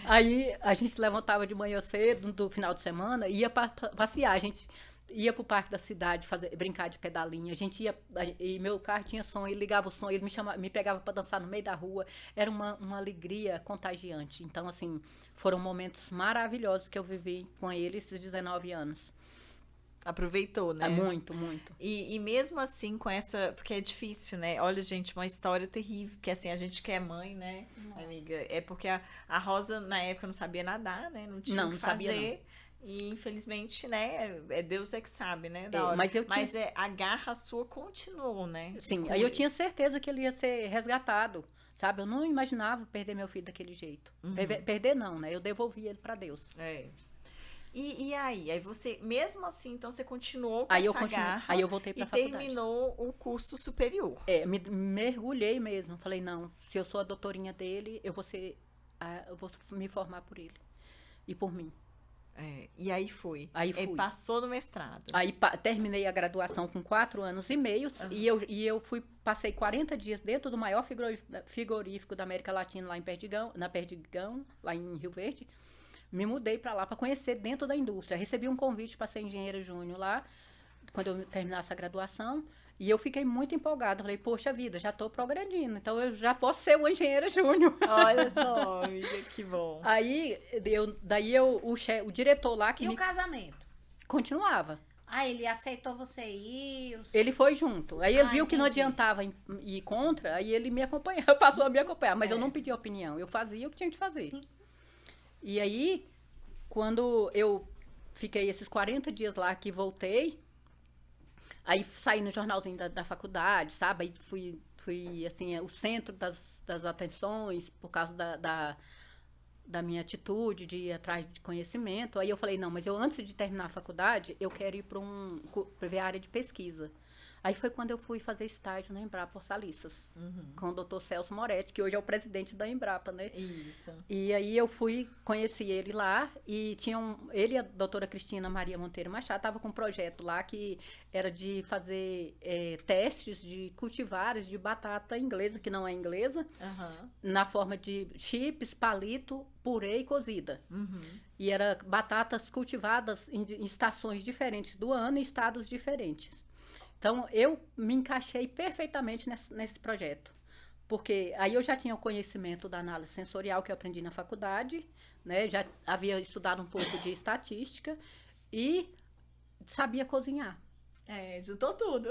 Aí a gente levantava de manhã cedo, do final de semana, e ia passear. A gente ia pro parque da cidade brincar de pedalinha. A gente ia, e meu carro tinha som, ele ligava o som, ele me pegava para dançar no meio da rua. Era uma alegria contagiante. Então, assim, foram momentos maravilhosos que eu vivi com ele esses 19 anos. Aproveitou, né? Muito, muito. E mesmo assim, com essa. Porque é difícil, né? Olha, gente, uma história terrível. Porque assim, a gente que é mãe, né, amiga? É porque a Rosa, na época, não sabia nadar, né? Não tinha o que Sabia, fazer. E infelizmente, né? Deus é que sabe, né? Da hora. Mas a garra sua continuou, né? Sim, aí eu tinha certeza que ele ia ser resgatado. Sabe? Eu não imaginava perder meu filho daquele jeito. Perder não, né? Eu devolvi ele pra Deus. É. E aí? Aí você, mesmo assim, então você continuou com essa garra. Aí eu voltei pra faculdade. E terminou o curso superior. Me mergulhei mesmo. Falei, não, se eu sou a doutorinha dele, eu vou me formar por ele. E por mim. E aí foi. Aí fui. Passou no mestrado. Aí terminei a graduação com 4 anos e meio. E eu passei 40 dias dentro do maior frigorífico da América Latina, lá em Perdigão, lá em Rio Verde. Me mudei para lá para conhecer dentro da indústria. Recebi um convite para ser engenheira júnior lá, quando eu terminasse a graduação. E eu fiquei muito empolgada. Falei, poxa vida, já estou progredindo. Então, eu já posso ser uma engenheira júnior. Olha só, amiga, que bom. Aí, o diretor lá que o casamento? Continuava. Ele aceitou você ir? Ele foi junto. Aí ele viu que não adiantava ir contra, aí ele me acompanhava, passou a me acompanhar. Mas eu não pedi opinião. Eu fazia o que tinha que fazer. E aí, quando eu fiquei esses 40 dias lá que voltei, aí saí no jornalzinho da faculdade, sabe? Aí fui assim, o centro das atenções por causa da minha atitude de ir atrás de conhecimento. Aí eu falei, não, mas antes de terminar a faculdade, eu quero ir para ver a área de pesquisa. Aí foi quando eu fui fazer estágio na Embrapa Hortaliças, com o Dr. Celso Moretti, que hoje é o presidente da Embrapa, né? Isso. E aí conheci ele lá, e ele e a doutora Cristina Maria Monteiro Machado estavam com um projeto lá que era de fazer testes de cultivares de batata inglesa, que não é inglesa, na forma de chips, palito, purê e cozida. E era batatas cultivadas em estações diferentes do ano e estados diferentes. Então, eu me encaixei perfeitamente nesse projeto. Porque aí eu já tinha o conhecimento da análise sensorial que eu aprendi na faculdade, né? Já havia estudado um pouco de estatística e sabia cozinhar. Juntou tudo.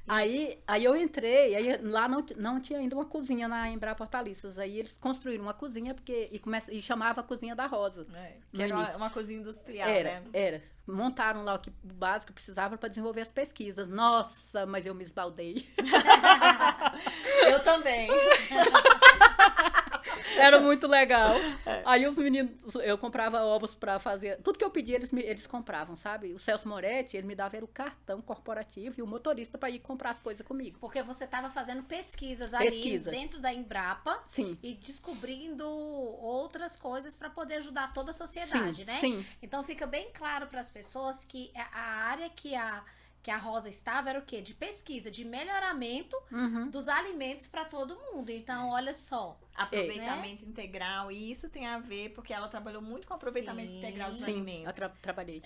Aí eu entrei, aí lá não tinha ainda uma cozinha na Embrapa Hortaliças. Aí eles construíram uma cozinha e chamava a Cozinha da Rosa. Que era uma cozinha industrial, né? né? Era. Montaram lá o básico que precisava para desenvolver as pesquisas. Nossa, mas eu me esbaldei. Eu também. Era muito legal. Aí os meninos, eu comprava ovos para fazer. Tudo que eu pedia, eles compravam, sabe? O Celso Moretti, ele me dava o cartão corporativo e o motorista para ir comprar as coisas comigo. Porque você estava fazendo pesquisas ali dentro da Embrapa. Sim. E descobrindo outras coisas para poder ajudar toda a sociedade, né? Sim. Então fica bem claro para as pessoas que a área que a Rosa estava era o quê? De pesquisa, de melhoramento dos alimentos para todo mundo. Então, olha só. Aproveitamento integral. E isso tem a ver, porque ela trabalhou muito com aproveitamento integral dos alimentos. Eu trabalhei.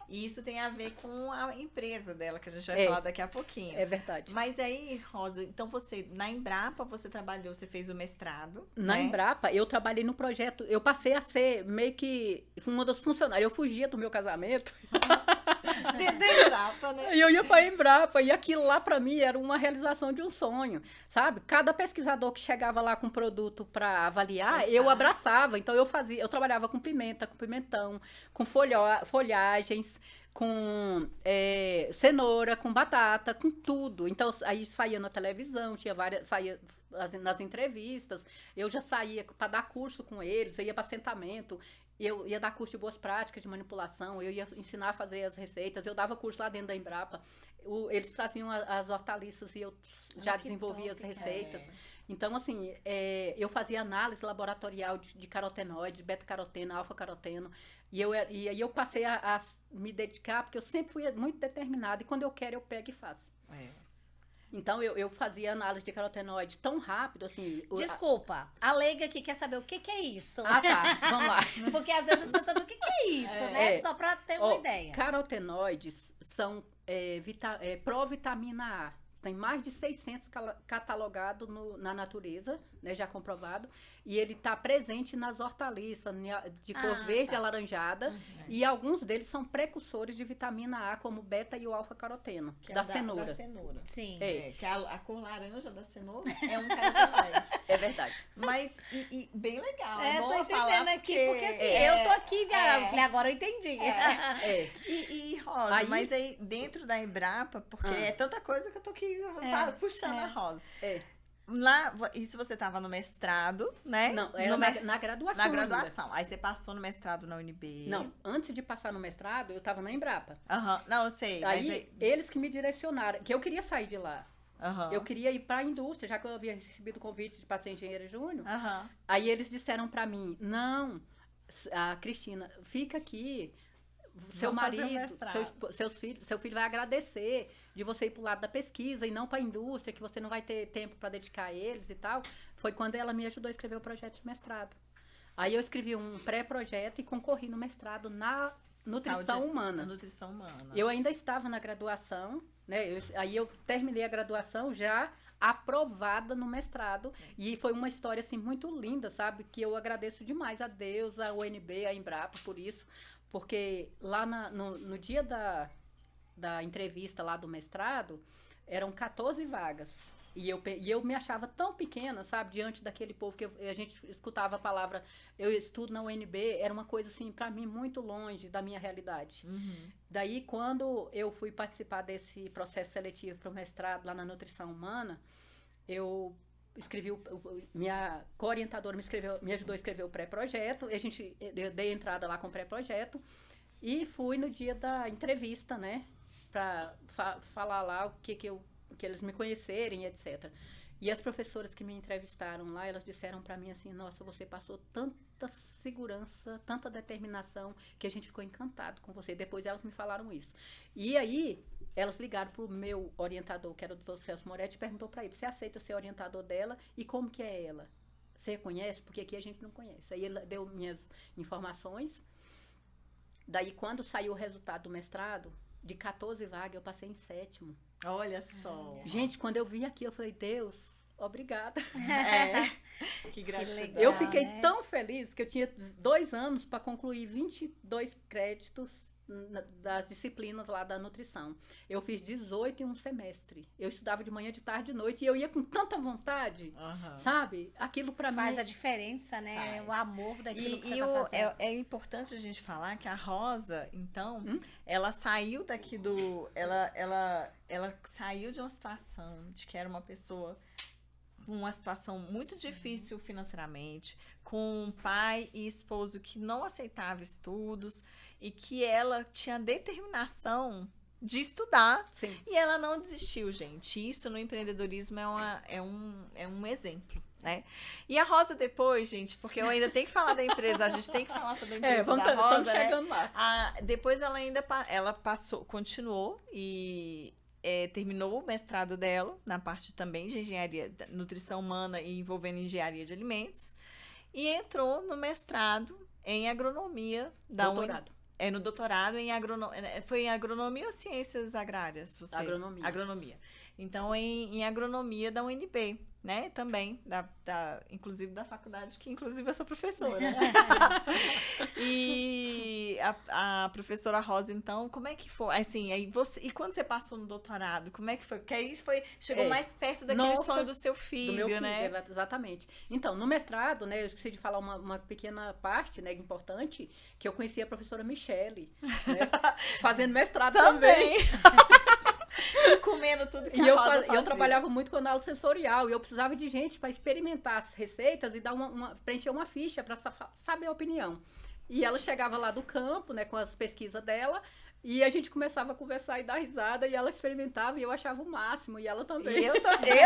E isso tem a ver com a empresa dela, que a gente vai falar daqui a pouquinho. É verdade. Mas aí, Rosa, então na Embrapa você trabalhou, você fez o mestrado. Na Embrapa, eu trabalhei no projeto, eu passei a ser meio que uma das funcionárias. Eu fugia do meu casamento. Da Embrapa, né? E eu ia pra Embrapa, e aquilo lá pra mim era uma realização de um sonho, sabe? Cada pesquisador que chegava lá com produto pra avaliar, eu abraçava. Então eu trabalhava com pimenta, com pimentão, com folhagens, com cenoura, com batata, com tudo. Então aí saía na televisão, saía nas entrevistas, eu já saía para dar curso com eles, eu ia para assentamento, eu ia dar curso de boas práticas de manipulação, eu ia ensinar a fazer as receitas, eu dava curso lá dentro da Embrapa, eles traziam as hortaliças e eu já desenvolvia as receitas. Então, assim, eu fazia análise laboratorial de carotenoide, beta-caroteno, alfa-caroteno, e aí eu passei a me dedicar, porque eu sempre fui muito determinada, e quando eu quero, eu pego e faço. Então, eu fazia análise de carotenoide tão rápido, assim... Desculpa, a leiga aqui quer saber o que é isso. Ah, tá, vamos lá. Porque às vezes as pessoas sabem o que é isso, né? Só pra ter uma ideia. Carotenoides são provitamina A. tem mais de 600 catalogados na natureza, né, já comprovado, e ele está presente nas hortaliças de cor verde alaranjada, e alguns deles são precursores de vitamina A, como beta e o alfa-caroteno, Que é da cenoura. Da cenoura. Sim. Que a cor laranja da cenoura é um carotenoide. É verdade. Mas, bem legal. É, É bom tô eu falar entendendo aqui, porque assim, é, eu tô aqui, eu falei, agora eu entendi. E Rosa, Aí- mas aí dentro da Embrapa, porque é tanta coisa que eu tô aqui puxando a Rosa. É. Lá, isso você tava no mestrado, né? Não, era No na graduação. na ainda. graduação. Aí você passou no mestrado na UNB. Não, antes de passar no mestrado, eu estava na Embrapa. Aham, não, eu sei. Aí, eles que me direcionaram, que eu queria sair de lá. Aham. Eu queria ir para a indústria, já que eu havia recebido o convite para ser engenheira júnior. Aham. Aí eles disseram para mim, não, a Cristina, fica aqui, seu Vamos fazer o marido, mestrado. seu filho vai agradecer de você ir para o lado da pesquisa e não para a indústria, que você não vai ter tempo para dedicar a eles e tal. Foi quando ela me ajudou a escrever o projeto de mestrado. Aí eu escrevi um pré-projeto e concorri no mestrado na nutrição humana. Na nutrição humana. Eu ainda estava na graduação, né? Aí eu terminei a graduação já aprovada no mestrado. E foi uma história, assim, muito linda, sabe? Que eu agradeço demais a Deus, a UNB, a Embrapa por isso. Porque lá no dia da entrevista lá do mestrado, eram 14 vagas. E eu me achava tão pequena, sabe? Diante daquele povo que a gente escutava a palavra, eu estudo na UNB, era uma coisa, assim, para mim, muito longe da minha realidade. Uhum. Daí, quando eu fui participar desse processo seletivo para o mestrado lá na nutrição humana, eu escrevi, minha co-orientadora me ajudou a escrever o pré-projeto, eu dei entrada lá com o pré-projeto e fui no dia da entrevista, né, para falar lá o que eles me conhecerem, etc. E as professoras que me entrevistaram lá, elas disseram para mim assim, nossa, você passou tanta segurança, tanta determinação, que a gente ficou encantado com você. Depois elas me falaram isso. E aí, elas ligaram pro meu orientador, que era o Dr. Celso Moretti, e perguntou para ele, você aceita ser orientador dela? E como que é ela? Você conhece? Porque aqui a gente não conhece. Aí ele deu minhas informações. Daí, quando saiu o resultado do mestrado, de 14 vagas, eu passei em 7º. Olha só. Gente, quando eu vi aqui, eu falei, Deus, obrigada. Que gratidão. legal. Eu fiquei né? tão feliz que eu tinha 2 anos para concluir 22 créditos das disciplinas lá da nutrição. Eu fiz 18 em um semestre. Eu estudava de manhã, de tarde, de noite, e eu ia com tanta vontade, Aham. sabe? Aquilo para mim... Faz a diferença, né? Faz. O amor daquilo que você E tá fazendo. é importante a gente falar que a Rosa, então, ela saiu daqui do... Ela saiu de uma situação de que era uma pessoa com uma situação muito difícil financeiramente, com um pai e esposo que não aceitava estudos e que ela tinha determinação de estudar. Sim. E ela não desistiu, gente. Isso no empreendedorismo é um exemplo, né? E a Rosa depois, gente, porque eu ainda tenho que falar da empresa, a gente tem que falar sobre a empresa da Rosa, estamos chegando lá. depois ela passou, continuou e terminou o mestrado dela, na parte também de engenharia, nutrição humana e envolvendo engenharia de alimentos, e entrou no mestrado em agronomia da Doutorado. no doutorado em agronomia. Foi em agronomia ou ciências agrárias? Você? Agronomia. Agronomia. Então, em agronomia da UNB, né? Também, inclusive da faculdade, que inclusive eu sou professora. E a professora Rosa, então, como é que foi? Assim, e quando você passou no doutorado, como é que foi? Porque aí chegou mais perto daquele sonho do seu filho, do meu filho, né? Exatamente. Então, no mestrado, né, eu esqueci de falar uma pequena parte, né, importante, que eu conheci a professora Michele, né, fazendo mestrado também. Comendo tudo que E a Rosa fazia. eu trabalhava muito com análise sensorial, e eu precisava de gente para experimentar as receitas e dar preencher uma ficha para saber a opinião. E ela chegava lá do campo, né, com as pesquisas dela, e a gente começava a conversar e dar risada, e ela experimentava, e eu achava o máximo, e ela também. E eu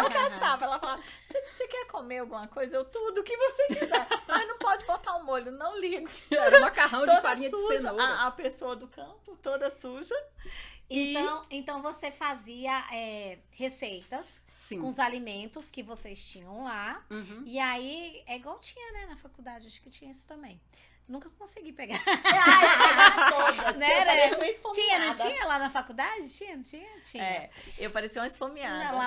que achava. Ela falava, você quer comer alguma coisa? Eu, tudo que você quiser. Mas não pode botar um molho, não ligo. Era macarrão de Toda farinha suja, de cenoura. a pessoa do campo, toda suja. Então você fazia receitas Sim. com os alimentos que vocês tinham lá. Uhum. E aí, é igual tinha, né, na faculdade, acho que tinha isso também. Nunca consegui pegar. Todas, Né, que eu né? parecia uma Tinha, esfomeada. não tinha lá na faculdade? Tinha. É, eu parecia uma esfomeada. Não,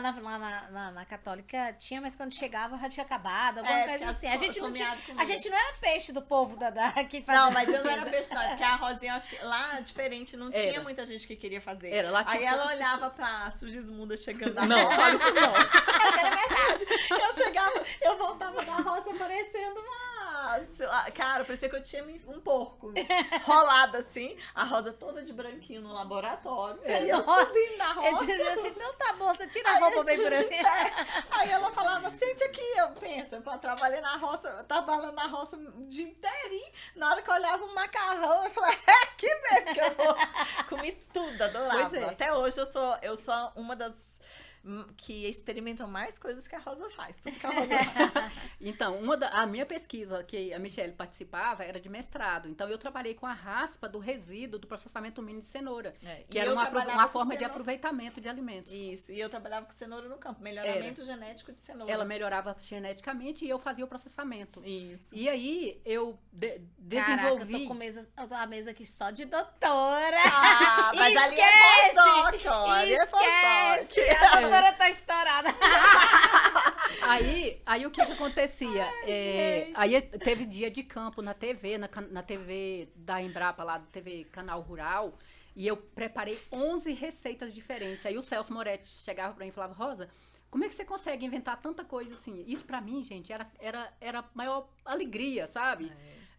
lá na Católica tinha, mas quando chegava já tinha acabado, alguma coisa assim. A gente não tinha, a gente não era peixe do povo que fazia. Não, mas eu não era peixe, não. Porque a Rosinha, acho que lá, diferente, não tinha Era. muita gente que queria fazer. Era, lá tinha Aí ela poucas olhava pra Sugismunda chegando da Não, roça. fala isso não. Mas era verdade. Eu chegava, eu voltava da roça parecendo uma... Cara, parecia que eu tinha um porco rolado assim, a Rosa toda de branquinho no laboratório. E eu Nossa, subindo na Eu roça. dizia assim, então tá bom, você tira a roupa bem branca. Aí ela falava, sente aqui. Eu penso, eu trabalhei na roça, eu trabalhando na roça o dia inteirinho. Na hora que eu olhava um macarrão, eu falava, é aqui mesmo que eu vou. Comi tudo, adorava. Pois é. Até hoje eu sou uma das que experimentam mais coisas que a Rosa faz. Tudo que a Rosa faz. Então, a minha pesquisa que a Michelle participava era de mestrado. Então, eu trabalhei com a raspa do resíduo do processamento mínimo de cenoura, que E era eu uma trabalhava com forma de cenoura. aproveitamento de alimentos. Isso, e eu trabalhava com cenoura no campo, melhoramento genético de cenoura. Ela melhorava geneticamente e eu fazia o processamento. Isso. E aí, eu Caraca, desenvolvi... eu tô com a mesa aqui só de doutora. Ah, mas ali é Esquece! pós-doc, ó. Ali é Esquece! pós-doc. A doutora tá estourada. Aí o que acontecia? Aí teve dia de campo na TV, na TV da Embrapa, lá, TV Canal Rural, e eu preparei 11 receitas diferentes. Aí o Celso Moretti chegava pra mim e falava, Rosa, como é que você consegue inventar tanta coisa assim? Isso pra mim, gente, era a maior alegria, sabe?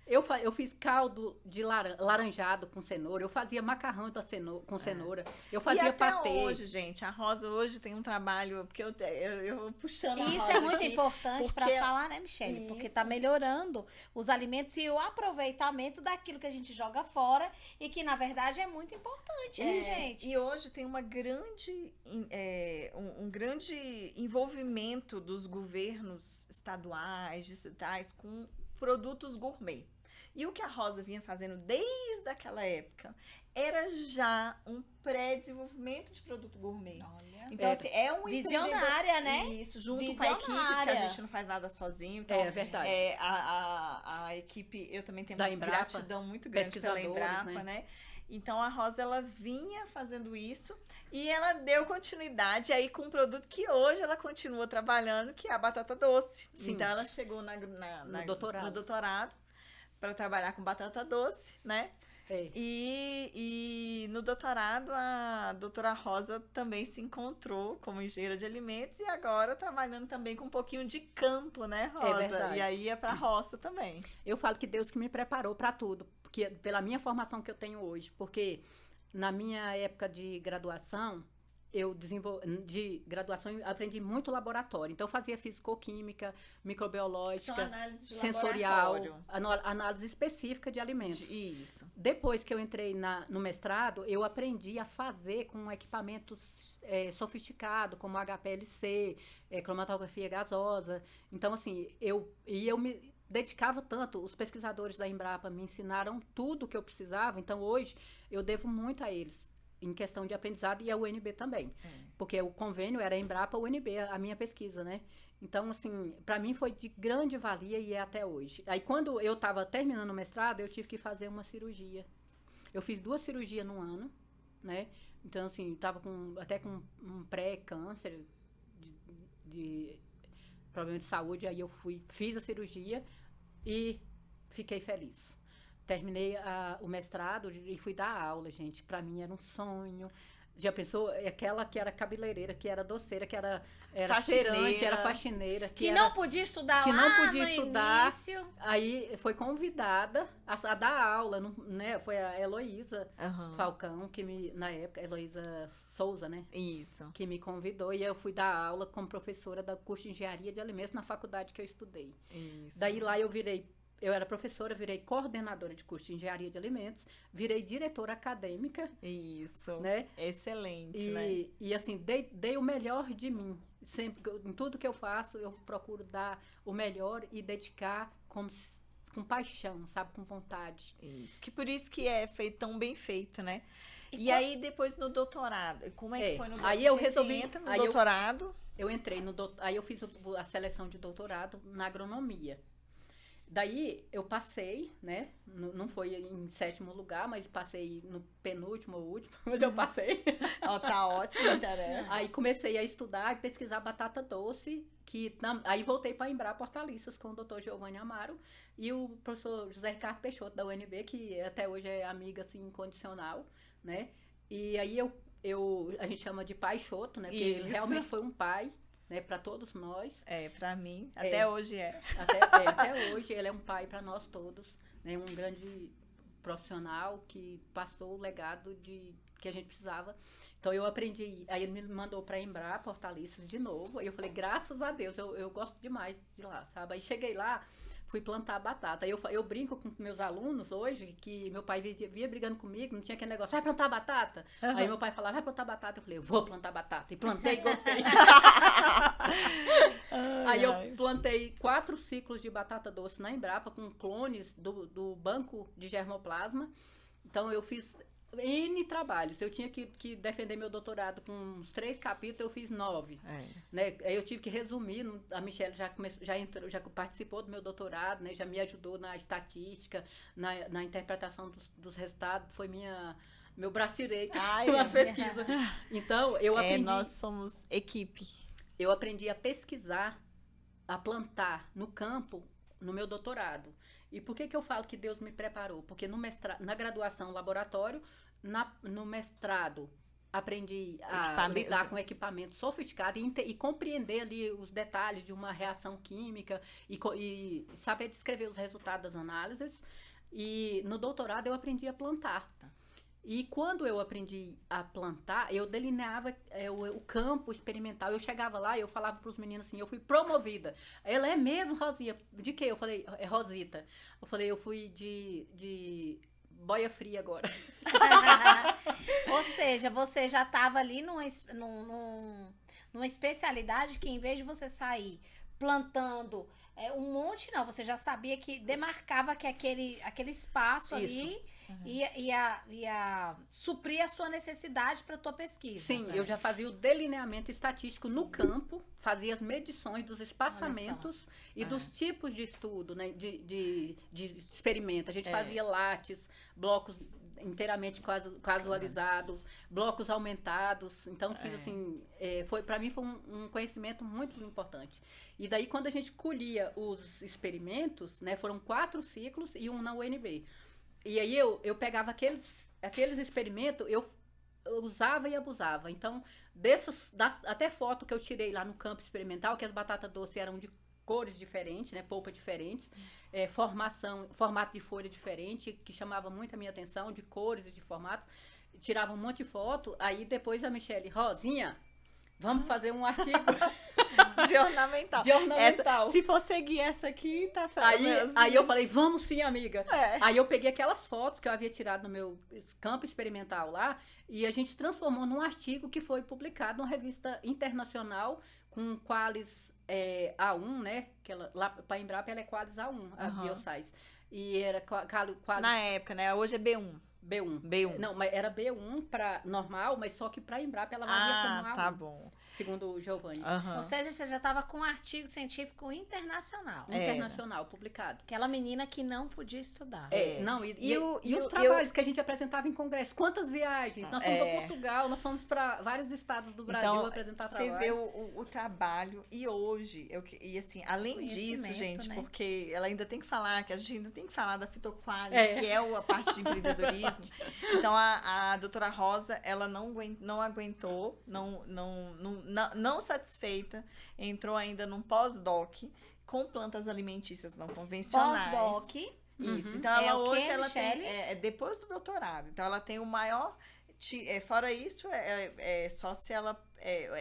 Eu fiz caldo de laranjado com cenoura, eu fazia macarrão com cenoura, eu fazia e até patê. hoje, gente, a Rosa hoje tem um trabalho, porque eu puxando a Isso Rosa é muito aqui, importante pra porque- falar, né, Michelle? Porque Isso. tá melhorando os alimentos e o aproveitamento daquilo que a gente joga fora e que, na verdade, é muito importante, né, gente? E hoje tem uma grande, um grande envolvimento dos governos estaduais, distritais, com produtos gourmet. E o que a Rosa vinha fazendo desde aquela época era já um pré-desenvolvimento de produto gourmet. Olha. Então, assim, é um Visionária, né? Isso, junto com a equipe, porque a Visionária. gente não faz nada sozinho. Então, É verdade. a equipe, eu também tenho Da uma Embrapa, gratidão muito grande pela pesquisadores, Embrapa, né? Então, a Rosa, ela vinha fazendo isso e ela deu continuidade aí com um produto que hoje ela continua trabalhando, que é a batata doce. Sim. Então, ela chegou no doutorado para trabalhar com batata doce, né? É. E no doutorado, a doutora Rosa também se encontrou como engenheira de alimentos e agora trabalhando também com um pouquinho de campo, né, Rosa? verdade. E aí é pra roça também. Eu falo que Deus que me preparou para tudo, porque pela minha formação que eu tenho hoje, porque na minha época de graduação, eu aprendi muito laboratório. Então, eu fazia fisicoquímica, São microbiológica, análises de sensorial, laboratório. análise específica de alimentos. Isso. Depois que eu entrei no mestrado, eu aprendi a fazer com equipamentos sofisticados, como HPLC, cromatografia gasosa. Então, assim, eu me dedicava tanto, os pesquisadores da Embrapa me ensinaram tudo o que eu precisava, então hoje eu devo muito a eles, em questão de aprendizado, e a UNB também. Porque o convênio era a Embrapa, UNB, a minha pesquisa, né? Então, assim, para mim foi de grande valia e é até hoje. Aí, quando eu estava terminando o mestrado, eu tive que fazer uma cirurgia. Eu fiz 2 cirurgias no ano, né? Então, assim, estava até com um pré-câncer, de problema de saúde, aí eu fiz a cirurgia e fiquei feliz. Terminei o mestrado e fui dar aula, gente. Pra mim era um sonho. Já pensou? Aquela que era cabeleireira, que era doceira, que era feirante, era faxineira. Que não podia estudar que lá não podia no estudar. início. Aí foi convidada a dar aula, né? Foi a Heloísa Falcão, na época, Heloísa Souza, né? Isso. Que me convidou e eu fui dar aula como professora da curso de Engenharia de Alimentos na faculdade que eu estudei. Isso. Daí lá eu era professora, virei coordenadora de curso de Engenharia de Alimentos, virei diretora acadêmica. Isso. Né? Excelente, né? E assim, dei o melhor de mim. Sempre, em tudo que eu faço, eu procuro dar o melhor e dedicar com paixão, sabe? Com vontade. Isso. Que por isso que é feito tão bem feito, né? E aí, depois no doutorado, como é que foi no doutorado? Aí eu Porque resolvi... você entra no aí doutorado... Eu entrei aí eu fiz a seleção de doutorado na agronomia. daí eu passei, né? Não foi em 7º lugar, mas passei no penúltimo ou último, mas eu passei. Ó, tá ótimo, não interessa. Aí comecei a estudar e pesquisar batata doce, aí voltei para a Embrapa Hortaliças com o Dr. Giovanni Amaro e o professor José Ricardo Peixoto, da UNB, que até hoje é amiga, assim, incondicional, né? E aí a gente chama de pai Choto, né? Porque ele realmente foi um pai, né, para todos nós. Pra mim, até hoje Até hoje ele é um pai para nós todos, né? Um grande profissional que passou o legado que a gente precisava. Então eu aprendi, aí ele me mandou para Embrapa Hortaliças de novo, aí eu falei, graças a Deus, eu gosto demais de lá, sabe? Aí cheguei lá, fui plantar batata. Aí eu brinco com meus alunos hoje, que meu pai via brigando comigo, não tinha aquele negócio, vai plantar batata? Uhum. Aí meu pai falava, vai plantar batata. Eu falei, eu vou plantar batata. E plantei e gostei. Aí eu plantei 4 ciclos de batata doce na Embrapa, com clones do banco de germoplasma. Então eu fiz N trabalhos. Eu tinha que defender meu doutorado com uns 3 capítulos, eu fiz 9. Né? Aí eu tive que resumir. A Michelle já participou do meu doutorado, né? Já me ajudou na estatística, na interpretação dos resultados. Foi meu braço direito nas pesquisas. Então, eu aprendi. Nós somos equipe. Eu aprendi a pesquisar, a plantar no campo, no meu doutorado. E por que eu falo que Deus me preparou? Porque na graduação, laboratório, no mestrado, aprendi a lidar com equipamento sofisticado e compreender ali os detalhes de uma reação química e saber descrever os resultados das análises. E no doutorado eu aprendi a plantar. E quando eu aprendi a plantar, eu delineava o campo experimental. Eu chegava lá e eu falava para os meninos assim, eu fui promovida. Ela é mesmo, Rosinha? De quê? Eu falei, é Rosita. Eu falei, eu fui de boia fria agora. Ou seja, você já estava ali numa especialidade que, em vez de você sair plantando um monte, não, você já sabia que demarcava que aquele espaço ali ia suprir a sua necessidade para a tua pesquisa. Sim, eu já fazia o delineamento estatístico no campo, fazia as medições dos espaçamentos e dos tipos de estudo, né, de experimento. A gente fazia lattes, blocos inteiramente casualizados, blocos aumentados. Então, fiz assim, para mim foi um conhecimento muito importante. E daí, quando a gente colhia os experimentos, né, foram 4 ciclos e um na UNB. E aí eu pegava aqueles experimentos, eu usava e abusava. Então, até foto que eu tirei lá no campo experimental, que as batatas doces eram de cores diferentes, né, polpas diferentes, formato de folha diferente, que chamava muito a minha atenção, de cores e de formatos. Tirava um monte de foto, aí depois a Michelle, Rosinha, vamos fazer um artigo de ornamental. Se for seguir essa aqui, tá fácil. Aí eu falei, vamos sim, amiga. Aí eu peguei aquelas fotos que eu havia tirado no meu campo experimental lá e a gente transformou num artigo que foi publicado numa revista internacional com Qualis A1, né? Que lá para Embrapa ela é Qualis A1, a Bioscience. E era Qualis... Na época, né? Hoje é B1. B1. Não, mas era B1 para normal, mas só que para Embrapa ela valia como A1. Tá bom. Segundo o Giovanni. Ou seja, você já estava com um artigo científico internacional. Internacional, publicado. Aquela menina que não podia estudar. Não, e os trabalhos que a gente apresentava em congresso. Quantas viagens? Nós fomos para Portugal, nós fomos para vários estados do Brasil apresentar trabalho. Você vê o trabalho. E hoje, e assim, além disso, gente, né? Porque ela ainda tem que falar, que a gente ainda tem que falar da Fitoqualis, que é a parte de empreendedorismo. Então, a doutora Rosa, ela não aguentou, não satisfeita, entrou ainda num pós-doc com plantas alimentícias não convencionais. Pós-doc. Isso. Então, ela hoje ela tem, depois do doutorado, então ela tem o maior, fora isso, só se ela,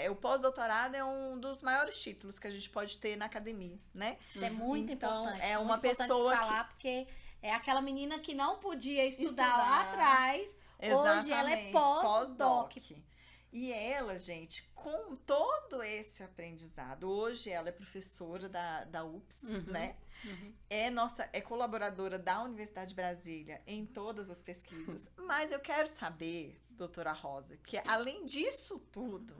o pós-doutorado é um dos maiores títulos que a gente pode ter na academia, né? Isso é muito importante. É uma pessoa falar, porque é aquela menina que não podia estudar lá atrás. Exatamente. Hoje ela é pós-doc. E ela, gente, com todo esse aprendizado, hoje ela é professora da UPS, né? É colaboradora da Universidade de Brasília em todas as pesquisas. Mas eu quero saber, doutora Rosa, que além disso tudo,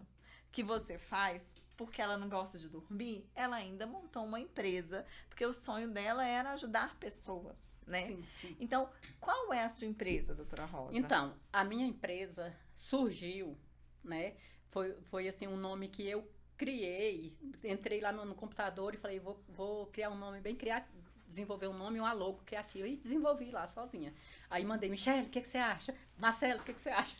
que você faz porque ela não gosta de dormir, ela ainda montou uma empresa, porque o sonho dela era ajudar pessoas, né? Sim, sim. Então, qual é a sua empresa, doutora Rosa? Então, a minha empresa surgiu, né? Foi assim, um nome que eu criei. Entrei lá no computador e falei, vou criar um nome bem criativo, desenvolver um nome, uma logo criativa. E desenvolvi lá sozinha. Aí mandei, Michele, o que você acha? Marcelo, o que você acha?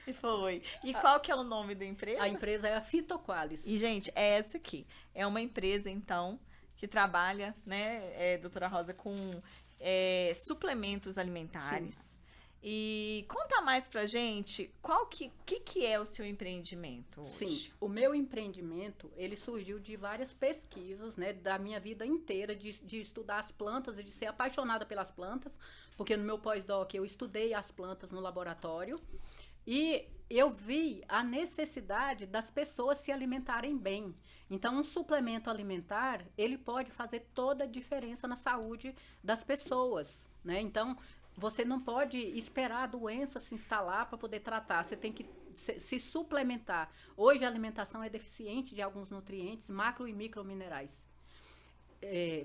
E foi. E qual que é o nome da empresa? A empresa é a Fitoqualis. E, gente, é essa aqui. É uma empresa, então, que trabalha, né, doutora Rosa, com suplementos alimentares. Sim. E conta mais pra gente que é o seu empreendimento hoje. Sim, o meu empreendimento, ele surgiu de várias pesquisas, né, da minha vida inteira, de estudar as plantas e de ser apaixonada pelas plantas, porque no meu pós-doc eu estudei as plantas no laboratório e eu vi a necessidade das pessoas se alimentarem bem. Então, um suplemento alimentar, ele pode fazer toda a diferença na saúde das pessoas, né? Então, você não pode esperar a doença se instalar para poder tratar. Você tem que se suplementar. Hoje a alimentação é deficiente de alguns nutrientes, macro e microminerais.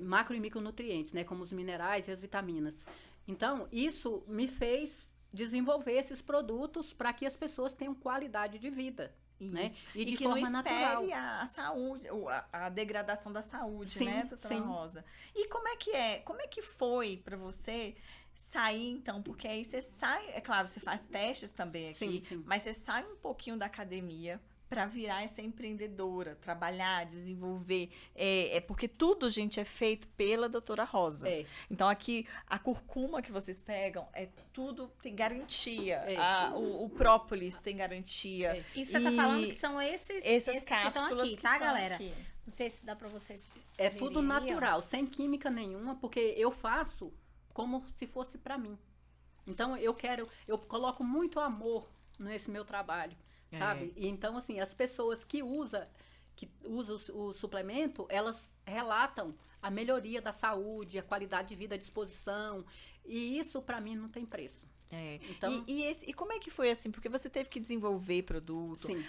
Macro e micronutrientes, né? Como os minerais e as vitaminas. Então, isso me fez desenvolver esses produtos para que as pessoas tenham qualidade de vida. Né? E de que forma não espere natural. a saúde, a degradação da saúde, Sim, né, doutora sim. Rosa? E como é que foi para você sair, então? Porque aí você sai, é claro, você faz testes também aqui, Sim. mas você sai um pouquinho da academia para virar essa empreendedora, trabalhar, desenvolver, porque tudo, gente, é feito pela doutora Rosa. Então, aqui, a curcuma que vocês pegam, tudo tem garantia. O própolis tem garantia. E você tá falando que são esses Essas que estão cápsulas aqui, que tá, estão galera? aqui. Não sei se dá pra vocês É verem tudo aí, ó. natural, sem química nenhuma, porque eu faço como se fosse para mim. Então, eu coloco muito amor nesse meu trabalho, sabe? E então, assim, as pessoas que usam o suplemento, elas relatam a melhoria da saúde, a qualidade de vida, a disposição, e isso, para mim, não tem preço. Então, E como é que foi assim? Porque você teve que desenvolver produto, Sim.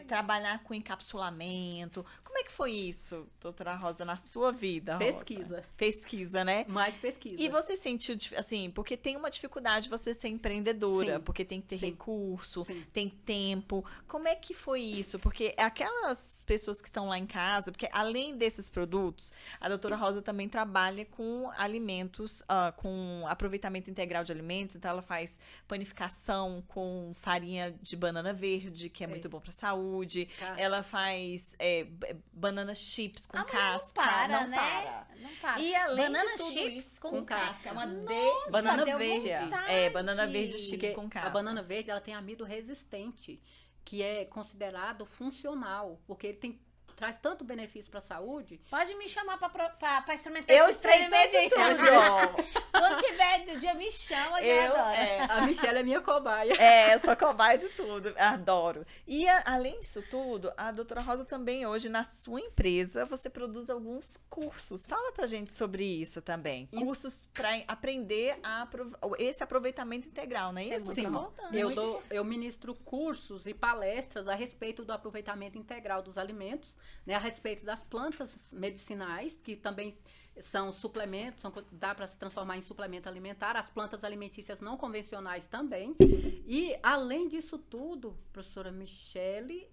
trabalhar com encapsulamento. Como é que foi isso, doutora Rosa, na sua vida, Rosa? Pesquisa. Pesquisa, né? Mais pesquisa. E você sentiu, assim, porque tem uma dificuldade você ser empreendedora, Sim. porque tem que ter Sim. recurso, Sim. tem tempo. Como é que foi isso? Porque aquelas pessoas que estão lá em casa, porque além desses produtos, a doutora Rosa também trabalha com alimentos, com aproveitamento integral de alimentos, então ela faz panificação com farinha de banana verde, que é muito bom para a saúde. Casca. Ela faz banana chips com A mulher casca. não para, não né? para. Não para. E além Banana de tudo chips isso, com casca. É uma Nossa, Banana deu verde. vontade. banana verde chips Porque com casca. a banana verde, ela tem amido resistente, que é considerado funcional, porque ele traz tanto benefício para a saúde. Pode me chamar pra experimentar Eu esse trem experimentei tudo. Quando tiver do dia, me chama que eu adoro. A Michelle é minha cobaia. Eu sou cobaia de tudo. Adoro. E além disso tudo, a doutora Rosa também hoje, na sua empresa, você produz alguns cursos. Fala pra gente sobre isso também. Cursos para aprender esse aproveitamento integral, não é Isso é isso? muito Sim, importante. eu ministro cursos e palestras a respeito do aproveitamento integral dos alimentos, né, a respeito das plantas medicinais, que também são suplementos, dá para se transformar em suplemento alimentar, as plantas alimentícias não convencionais também. E, além disso tudo, professora Michele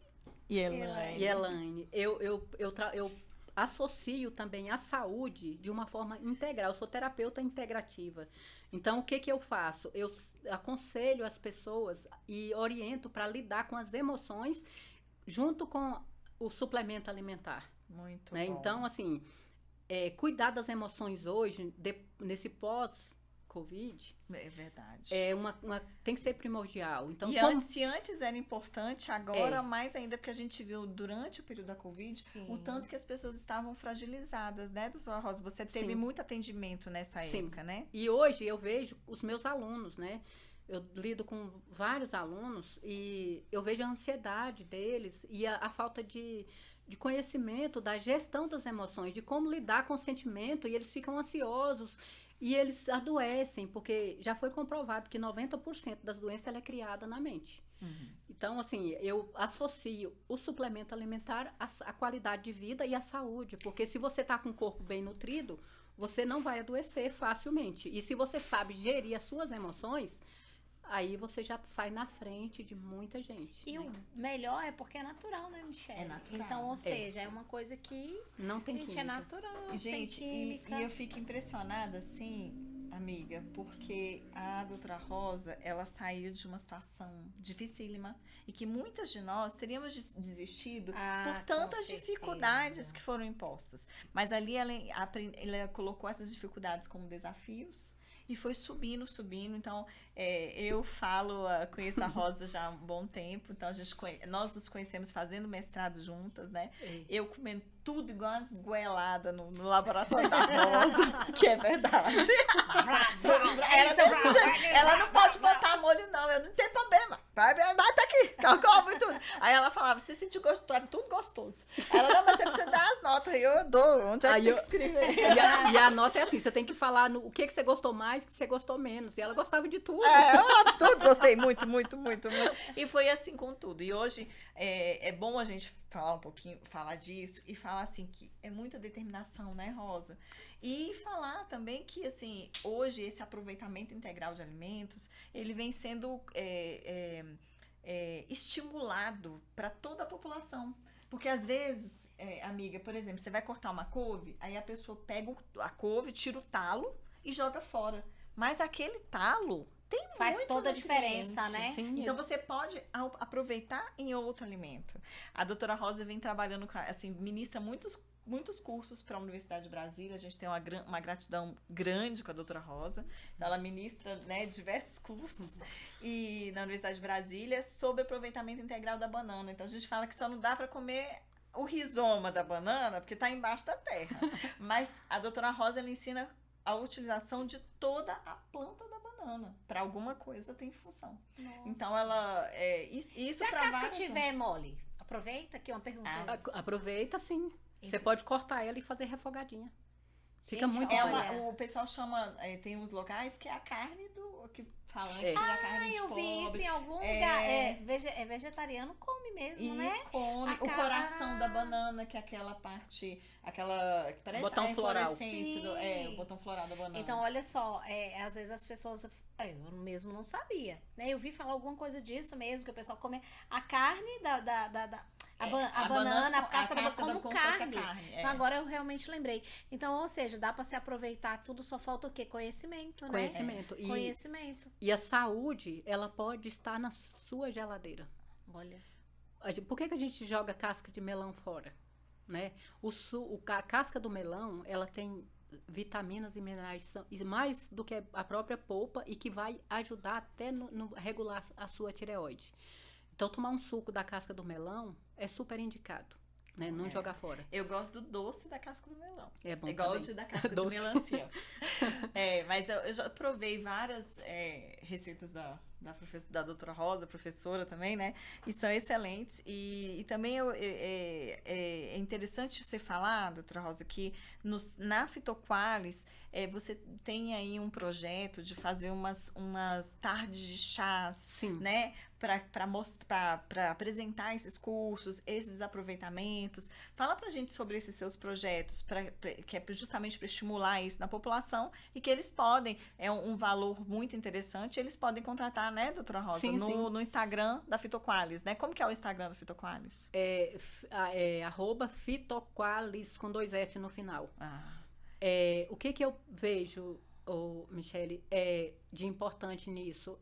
E e Elaine, eu associo também a saúde de uma forma integral. Eu sou terapeuta integrativa. Então, o que eu faço? Eu aconselho as pessoas e oriento para lidar com as emoções junto com o suplemento alimentar. Muito Né? bom. Então, assim, cuidar das emoções hoje, nesse pós-Covid, É verdade. tem que ser primordial. Então, Se antes era importante, agora mais ainda, porque a gente viu durante o período da Covid o tanto que as pessoas estavam fragilizadas, né, doutora Rosa? Você teve Sim. muito atendimento nessa época, né? E hoje eu vejo os meus alunos, né? Eu lido com vários alunos e eu vejo a ansiedade deles e a falta de conhecimento da gestão das emoções, de como lidar com o sentimento, e eles ficam ansiosos e eles adoecem, porque já foi comprovado que 90% das doenças ela é criada na mente. Então, assim, eu associo o suplemento alimentar à qualidade de vida e à saúde, porque se você está com o corpo bem nutrido, você não vai adoecer facilmente. E se você sabe gerir as suas emoções, aí você já sai na frente de muita gente. E né? o melhor é porque é natural, né, Michelle? É natural. Então, ou seja, é uma coisa que, Não tem gente, é química. natural, E, sem gente, química. e eu fico impressionada, assim, amiga, porque a doutora Rosa, ela saiu de uma situação dificílima e que muitas de nós teríamos desistido por Com tantas certeza. dificuldades que foram impostas. Mas ali ela colocou essas dificuldades como desafios e foi subindo, subindo. Então, eu conheço a Rosa já há um bom tempo, então nós nos conhecemos fazendo mestrado juntas, né? Eu comendo tudo igual umas goeladas no laboratório da Rosa, que é verdade. Ela não pode botar molho, não, eu não tenho problema. Vai tá aqui, come tudo. Aí ela falava, você sentiu gostoso, tudo gostoso. Ela, não, mas você precisa dar as notas, aí eu dou, onde é que tem que escrever? E a nota é assim, você tem que falar o que você gostou mais, o que você gostou menos. E ela gostava de tudo. Eu tudo gostei muito, muito, muito, muito. E foi assim com tudo. E hoje é bom a gente falar disso e falar assim que é muita determinação, né, Rosa? E falar também que, assim, hoje esse aproveitamento integral de alimentos, ele vem sendo estimulado para toda a população. Porque às vezes, amiga, por exemplo, você vai cortar uma couve, aí a pessoa pega a couve, tira o talo e joga fora. Mas aquele talo faz muito toda a nutriente. diferença, né? Sim, Então você pode aproveitar em outro alimento. A doutora Rosa vem trabalhando assim, ministra muitos cursos para a Universidade de Brasília. A gente tem uma gratidão grande com a doutora Rosa. Então, ela ministra, né, diversos cursos e na Universidade de Brasília sobre aproveitamento integral da banana. Então a gente fala que só não dá para comer o rizoma da banana porque está embaixo da terra. Mas a doutora Rosa, ela ensina a utilização de toda a planta da banana. Para alguma coisa tem função. Nossa. Então ela isso Se a pra casca várias- tiver mole, aproveita aqui uma pergunta. Aproveita, sim. Você pode cortar ela e fazer refogadinha. Fica Gente, muito olha, bom. o pessoal chama, tem uns locais que é a carne que fala que É. seria a carne de eu pobre. vi isso em algum lugar. Vegetariano come mesmo, Isso, né? come. A O coração da banana, que é aquela parte, que parece Botão a floral. inflorescência Sim. o botão floral da banana. Então, olha só, às vezes as pessoas. Eu mesmo não sabia, né? Eu vi falar alguma coisa disso mesmo, que o pessoal come a carne a banana, a casca da banana como carne. Então, agora eu realmente lembrei. Então, ou seja, dá pra se aproveitar tudo, só falta o quê? Conhecimento, né? Conhecimento. Conhecimento. E a saúde, ela pode estar na sua geladeira. Olha. Por que a gente joga casca de melão fora? Né? A casca do melão, ela tem vitaminas e minerais e mais do que a própria polpa e que vai ajudar até no regular a sua tireoide. Então, tomar um suco da casca do melão é super indicado, né? Não jogar fora. Eu gosto do doce da casca do melão. É bom Igual também. da casca de Doce. melancia. Mas eu já provei várias receitas da doutora Rosa, professora também, né? E são excelentes. E também é interessante você falar, doutora Rosa, que na Fitoqualis você tem aí um projeto de fazer umas tardes de chás, Sim. né? Para apresentar esses cursos, esses aproveitamentos. Fala pra gente sobre esses seus projetos, que é justamente para estimular isso na população e que eles podem, é um valor muito interessante, eles podem contratar, né, doutora Rosa? Sim, sim. No Instagram da Fitoqualis, né? Como que é o Instagram da Fitoqualis? @Fitoqualis com 2 S no final. Ah, O que eu vejo, Michele, de importante nisso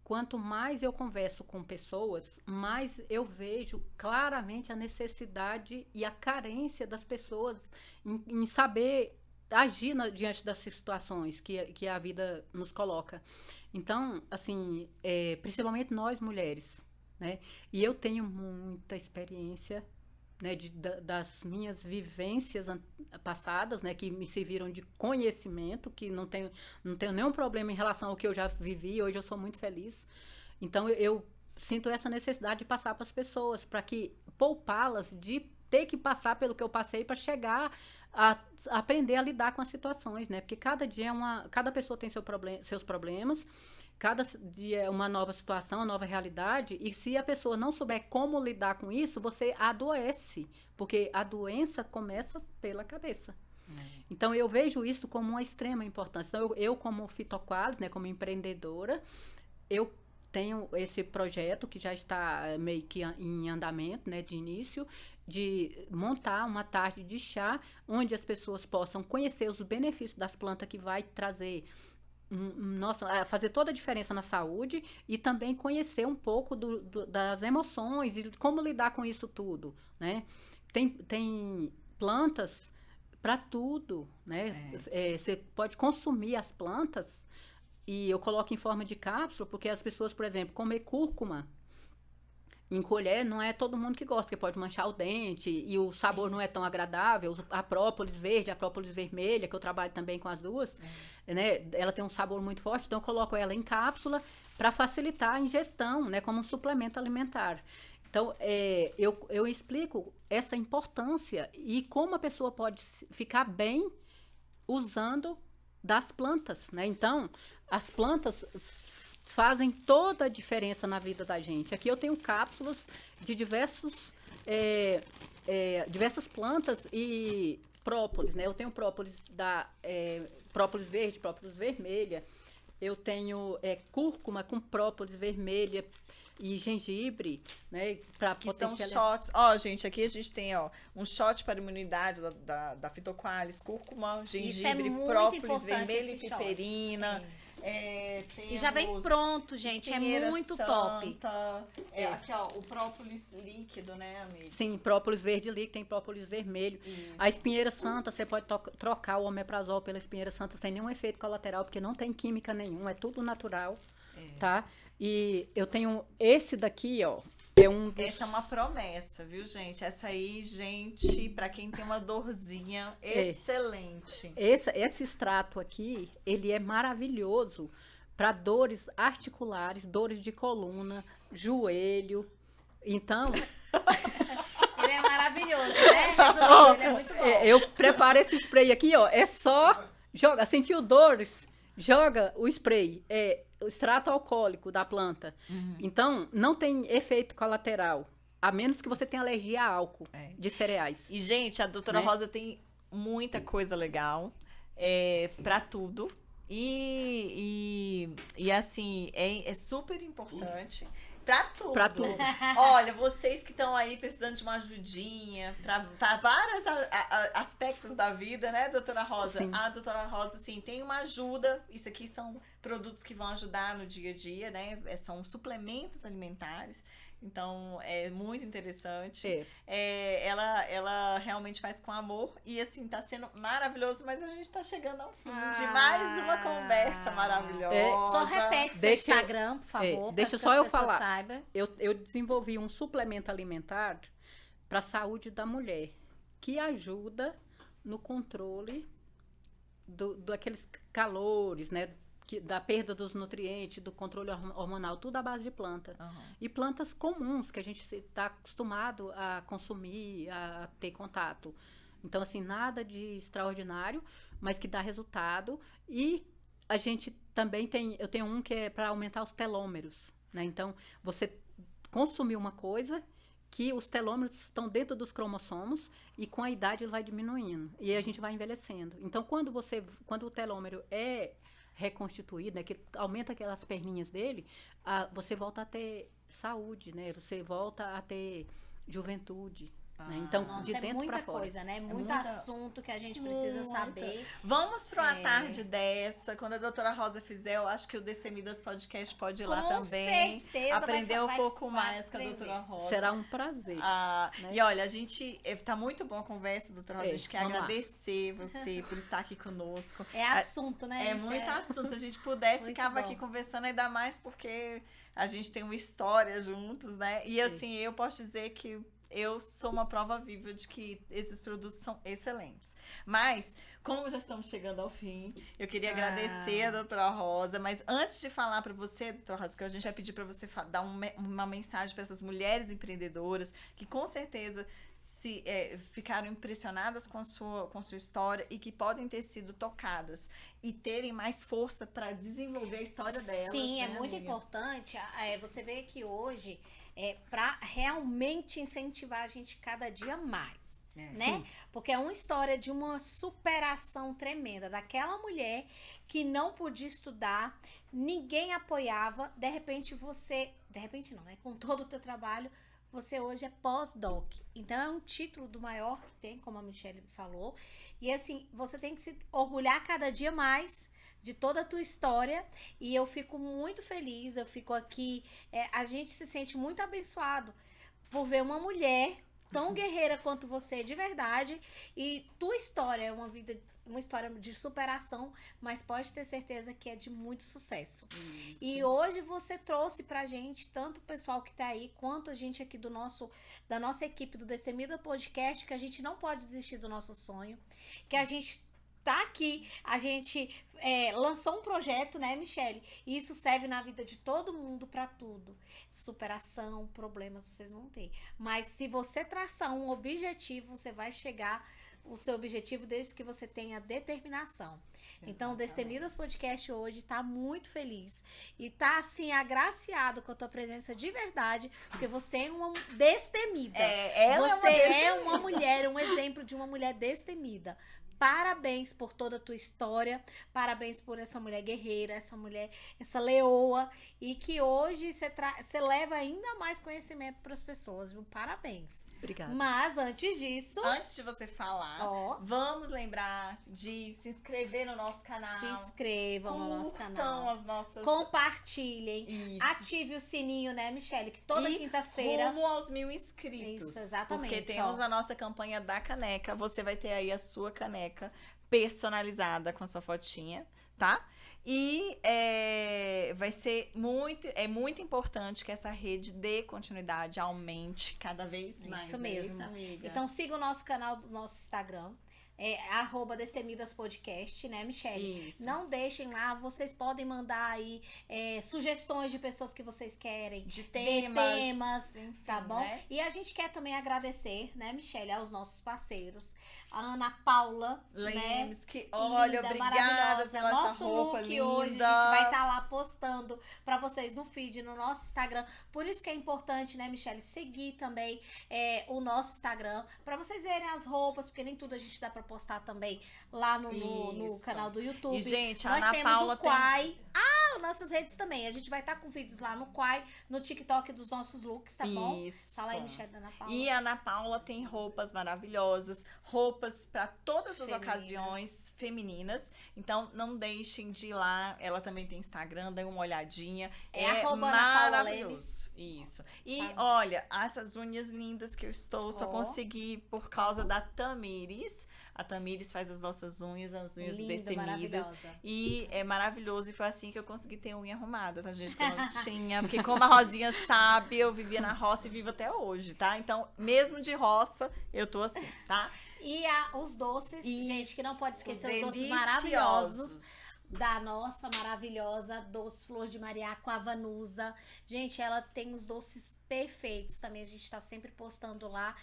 quanto mais eu converso com pessoas, mais eu vejo claramente a necessidade e a carência das pessoas em saber agir diante das situações que a vida nos coloca. Então, assim, principalmente nós mulheres, né? E eu tenho muita experiência, né, das minhas vivências passadas, né, que me serviram de conhecimento, que não tenho nenhum problema em relação ao que eu já vivi, hoje eu sou muito feliz. Então, eu sinto essa necessidade de passar para as pessoas, para que poupá-las de ter que passar pelo que eu passei para chegar a aprender a lidar com as situações, né, porque cada dia cada pessoa tem seus problemas, cada dia é uma nova situação, uma nova realidade, e se a pessoa não souber como lidar com isso, você adoece, porque a doença começa pela cabeça. Então, eu vejo isso como uma extrema importância. Então, eu como Fitoqualis, né, como empreendedora, eu tenho esse projeto que já está meio que em andamento, né, de início, de montar uma tarde de chá, onde as pessoas possam conhecer os benefícios das plantas que vai trazer, fazer toda a diferença na saúde e também conhecer um pouco das emoções e como lidar com isso tudo, né? Tem plantas para tudo, né? Você pode consumir as plantas e eu coloco em forma de cápsula, porque as pessoas, por exemplo, comer cúrcuma em colher, não é todo mundo que gosta, porque pode manchar o dente e o sabor não é tão agradável. A própolis verde, a própolis vermelha, que eu trabalho também com as duas, né? Ela tem um sabor muito forte, então eu coloco ela em cápsula para facilitar a ingestão, né? Como um suplemento alimentar. Então, eu explico essa importância e como a pessoa pode ficar bem usando das plantas, né? Então, as plantas fazem toda a diferença na vida da gente. Aqui eu tenho cápsulas de diversas plantas e própolis, né? Eu tenho própolis própolis verde, própolis vermelha. Eu tenho cúrcuma com própolis vermelha e gengibre, né? Para potencializar. São shots. Ó, gente, aqui a gente tem, um shot para imunidade da Fitoqualis, cúrcuma, gengibre, própolis vermelha e piperina. E já vem pronto, gente. É muito top. Aqui, ó, o própolis líquido, né, amiga? Sim, própolis verde líquido, tem própolis vermelho. Isso. A espinheira santa, você pode trocar o omeprazol pela espinheira santa sem nenhum efeito colateral, porque não tem química nenhuma, é tudo natural, tá? E eu tenho esse daqui, ó. Essa é uma promessa, viu, gente? Essa aí, gente, pra quem tem uma dorzinha, excelente. Esse extrato aqui, ele é maravilhoso para dores articulares, dores de coluna, joelho. Então... Ele é maravilhoso, né? Resumindo, ele é muito bom. Eu preparo esse spray aqui, ó. É só... Sentiu dores? Joga o spray. O extrato alcoólico da planta. Então, não tem efeito colateral, a menos que você tenha alergia a álcool de cereais. E, gente, a doutora Rosa tem muita coisa legal pra tudo. E assim, é super importante pra tudo. Pra tudo. Olha, vocês que estão aí precisando de uma ajudinha pra vários aspectos da vida, né, doutora Rosa? Sim. A doutora Rosa, assim, tem uma ajuda. Isso aqui são produtos que vão ajudar no dia a dia, né? São suplementos alimentares. Então, é muito interessante. Ela realmente faz com amor. E, assim, tá sendo maravilhoso. Mas a gente tá chegando ao fim de mais uma conversa maravilhosa. Só repete seu Instagram, por favor. Deixa só eu falar. Eu desenvolvi um suplemento alimentar para a saúde da mulher, que ajuda no controle daqueles calores, né? Da perda dos nutrientes, do controle hormonal, tudo à base de planta. E plantas comuns que a gente está acostumado a consumir, a ter contato. Então, assim, nada de extraordinário, mas que dá resultado. E a gente também eu tenho um que é para aumentar os telômeros, né? Então, você consumir uma coisa que os telômeros estão dentro dos cromossomos e com a idade ele vai diminuindo. E a gente vai envelhecendo. Então, quando o telômero é reconstituído, né, que aumenta aquelas perninhas dele, você volta a ter saúde, né? Você volta a ter juventude. Né? Então, Nossa, de dentro para fora. Coisa, né? Muito assunto que a gente precisa saber. Vamos para uma tarde dessa. Quando a doutora Rosa fizer, eu acho que o Destemidas Podcast pode ir lá também. Com certeza. Aprender um pouco mais com a doutora Rosa. Será um prazer. Né? E olha, a gente... Tá muito boa a conversa, doutora Rosa. A gente quer agradecer você por estar aqui conosco. É assunto, né? É muito assunto. Se a gente pudesse, ficava aqui conversando ainda mais, porque a gente tem uma história juntos, né? E assim, eu posso dizer que eu sou uma prova viva de que esses produtos são excelentes. Mas, como já estamos chegando ao fim, eu queria agradecer a doutora Rosa, mas antes de falar para você, doutora Rosa, que a gente vai pedir para você dar uma mensagem para essas mulheres empreendedoras que com certeza ficaram impressionadas com sua história e que podem ter sido tocadas e terem mais força para desenvolver a história delas. Sim, né, é muito amiga? importante. Você vê que hoje para realmente incentivar a gente cada dia mais. Né? Sim. Porque é uma história de uma superação tremenda daquela mulher que não podia estudar, ninguém apoiava, de repente não, né? Com todo o teu trabalho, você hoje é pós-doc. Então é um título do maior que tem, como a Michelle falou. E assim, você tem que se orgulhar cada dia mais de toda a tua história, e eu fico muito feliz, eu fico aqui, a gente se sente muito abençoado por ver uma mulher tão guerreira quanto você de verdade, e tua história é uma história de superação, mas pode ter certeza que é de muito sucesso. Isso. E hoje você trouxe pra gente, tanto o pessoal que tá aí, quanto a gente aqui da nossa equipe do Destemida Podcast, que a gente não pode desistir do nosso sonho, que a gente tá aqui, a gente lançou um projeto, né, Michelle? E isso serve na vida de todo mundo pra tudo. Superação, problemas vocês vão ter. Mas se você traçar um objetivo, você vai chegar o seu objetivo desde que você tenha determinação. Então, o Destemidas Podcast hoje tá muito feliz e tá, assim, agraciado com a tua presença de verdade, porque você é uma destemida. Você é uma mulher, um exemplo de uma mulher destemida. Parabéns por toda a tua história, parabéns por essa mulher guerreira, essa leoa, e que hoje você leva ainda mais conhecimento para as pessoas, viu? Parabéns. Obrigada. Mas antes disso, Antes de você falar, vamos lembrar de se inscrever no nosso canal. se inscrevam no nosso Curtam canal. as nossas... Compartilhem. Isso. Ative o sininho, né, Michelle? Que toda E quinta-feira. rumo aos 1000 inscritos. Isso, exatamente, Porque temos a nossa campanha da caneca. Você vai ter aí a sua caneca personalizada com a sua fotinha, tá? E vai ser muito importante que essa rede dê continuidade, aumente cada vez mais. Isso né, mesmo. amiga? Então siga o nosso canal do nosso Instagram. @Destemidaspodcast, né, Michelle? Isso. Não deixem lá, vocês podem mandar aí sugestões de pessoas que vocês querem, De ver temas, enfim, tá bom? né? E a gente quer também agradecer, né, Michelle, aos nossos parceiros, a Ana Paula, Lemes, né? que olha, Linda, obrigada maravilhosa. pela Nosso essa roupa look linda. hoje, a gente vai estar lá postando pra vocês no feed, no nosso Instagram. Por isso que é importante, né, Michelle, seguir também o nosso Instagram, pra vocês verem as roupas, porque nem tudo a gente dá pra postar também lá no Isso. canal do YouTube. E, gente, a nós Ana temos Paula o Quai. Nossas redes também. A gente vai estar com vídeos lá no Quai, no TikTok dos nossos looks, tá bom? Isso. Fala aí, Michelle, da Ana Paula. E a Ana Paula tem roupas maravilhosas, roupas para todas as Femininas. ocasiões femininas. Então, não deixem de ir lá. Ela também tem Instagram, dê uma olhadinha. @Ana Paula maravilhoso. Lemes. Isso. E Tá. olha, essas unhas lindas que eu estou, só Ó. consegui por causa da Tamires. A Tamires faz as nossas unhas, as unhas Linda, destemidas. maravilhosa. E é maravilhoso. E foi assim que eu consegui ter unha arrumada, tá, gente? Que eu não tinha. Porque como a Rosinha sabe, eu vivia na roça e vivo até hoje, tá? Então, mesmo de roça, eu tô assim, tá? E os doces, gente, que não pode esquecer os doces Deliciosos. maravilhosos da nossa maravilhosa Doce Flor de Maria com a Vanusa. Gente, ela tem os doces perfeitos também. A gente tá sempre postando lá.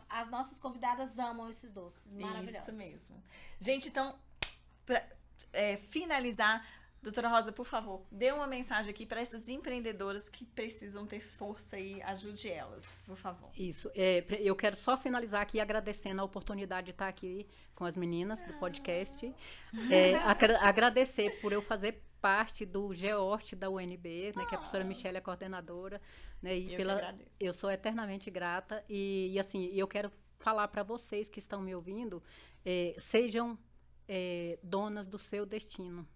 As nossas convidadas amam esses doces maravilhosos. Isso mesmo. Gente, então, pra finalizar, doutora Rosa, por favor, dê uma mensagem aqui para essas empreendedoras que precisam ter força e ajude elas, por favor. Isso. Eu quero só finalizar aqui agradecendo a oportunidade de estar aqui com as meninas do podcast. Agradecer por eu fazer parte do GEORT da UNB, né, que a professora Michelle é coordenadora. Né, e Eu que agradeço. eu sou eternamente grata. E assim, eu quero falar para vocês que estão me ouvindo, sejam donas do seu destino.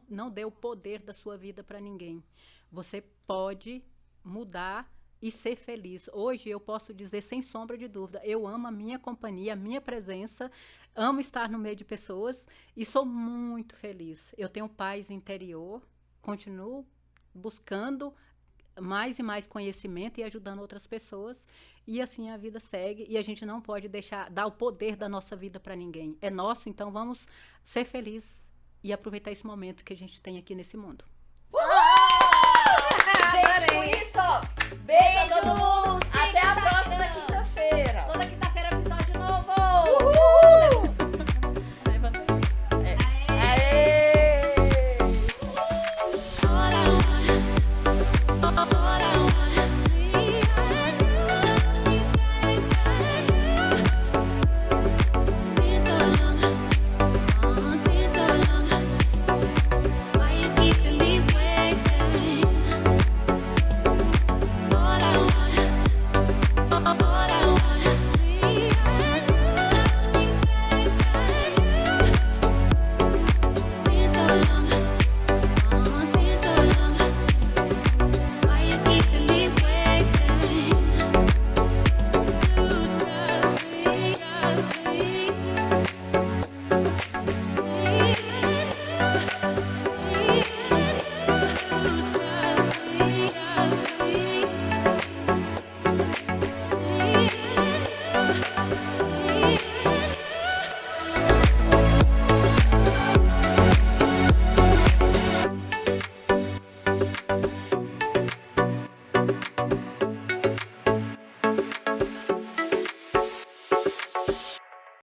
Não dê o poder da sua vida para ninguém. Você pode mudar e ser feliz. Hoje eu posso dizer sem sombra de dúvida, eu amo a minha companhia, a minha presença, amo estar no meio de pessoas e sou muito feliz. Eu tenho paz interior, continuo buscando mais e mais conhecimento e ajudando outras pessoas. E assim a vida segue. E a gente não pode dar o poder da nossa vida para ninguém. É nosso, então vamos ser felizes e aproveitar esse momento que a gente tem aqui nesse mundo. Gente, com isso, ó, beijo a todo mundo.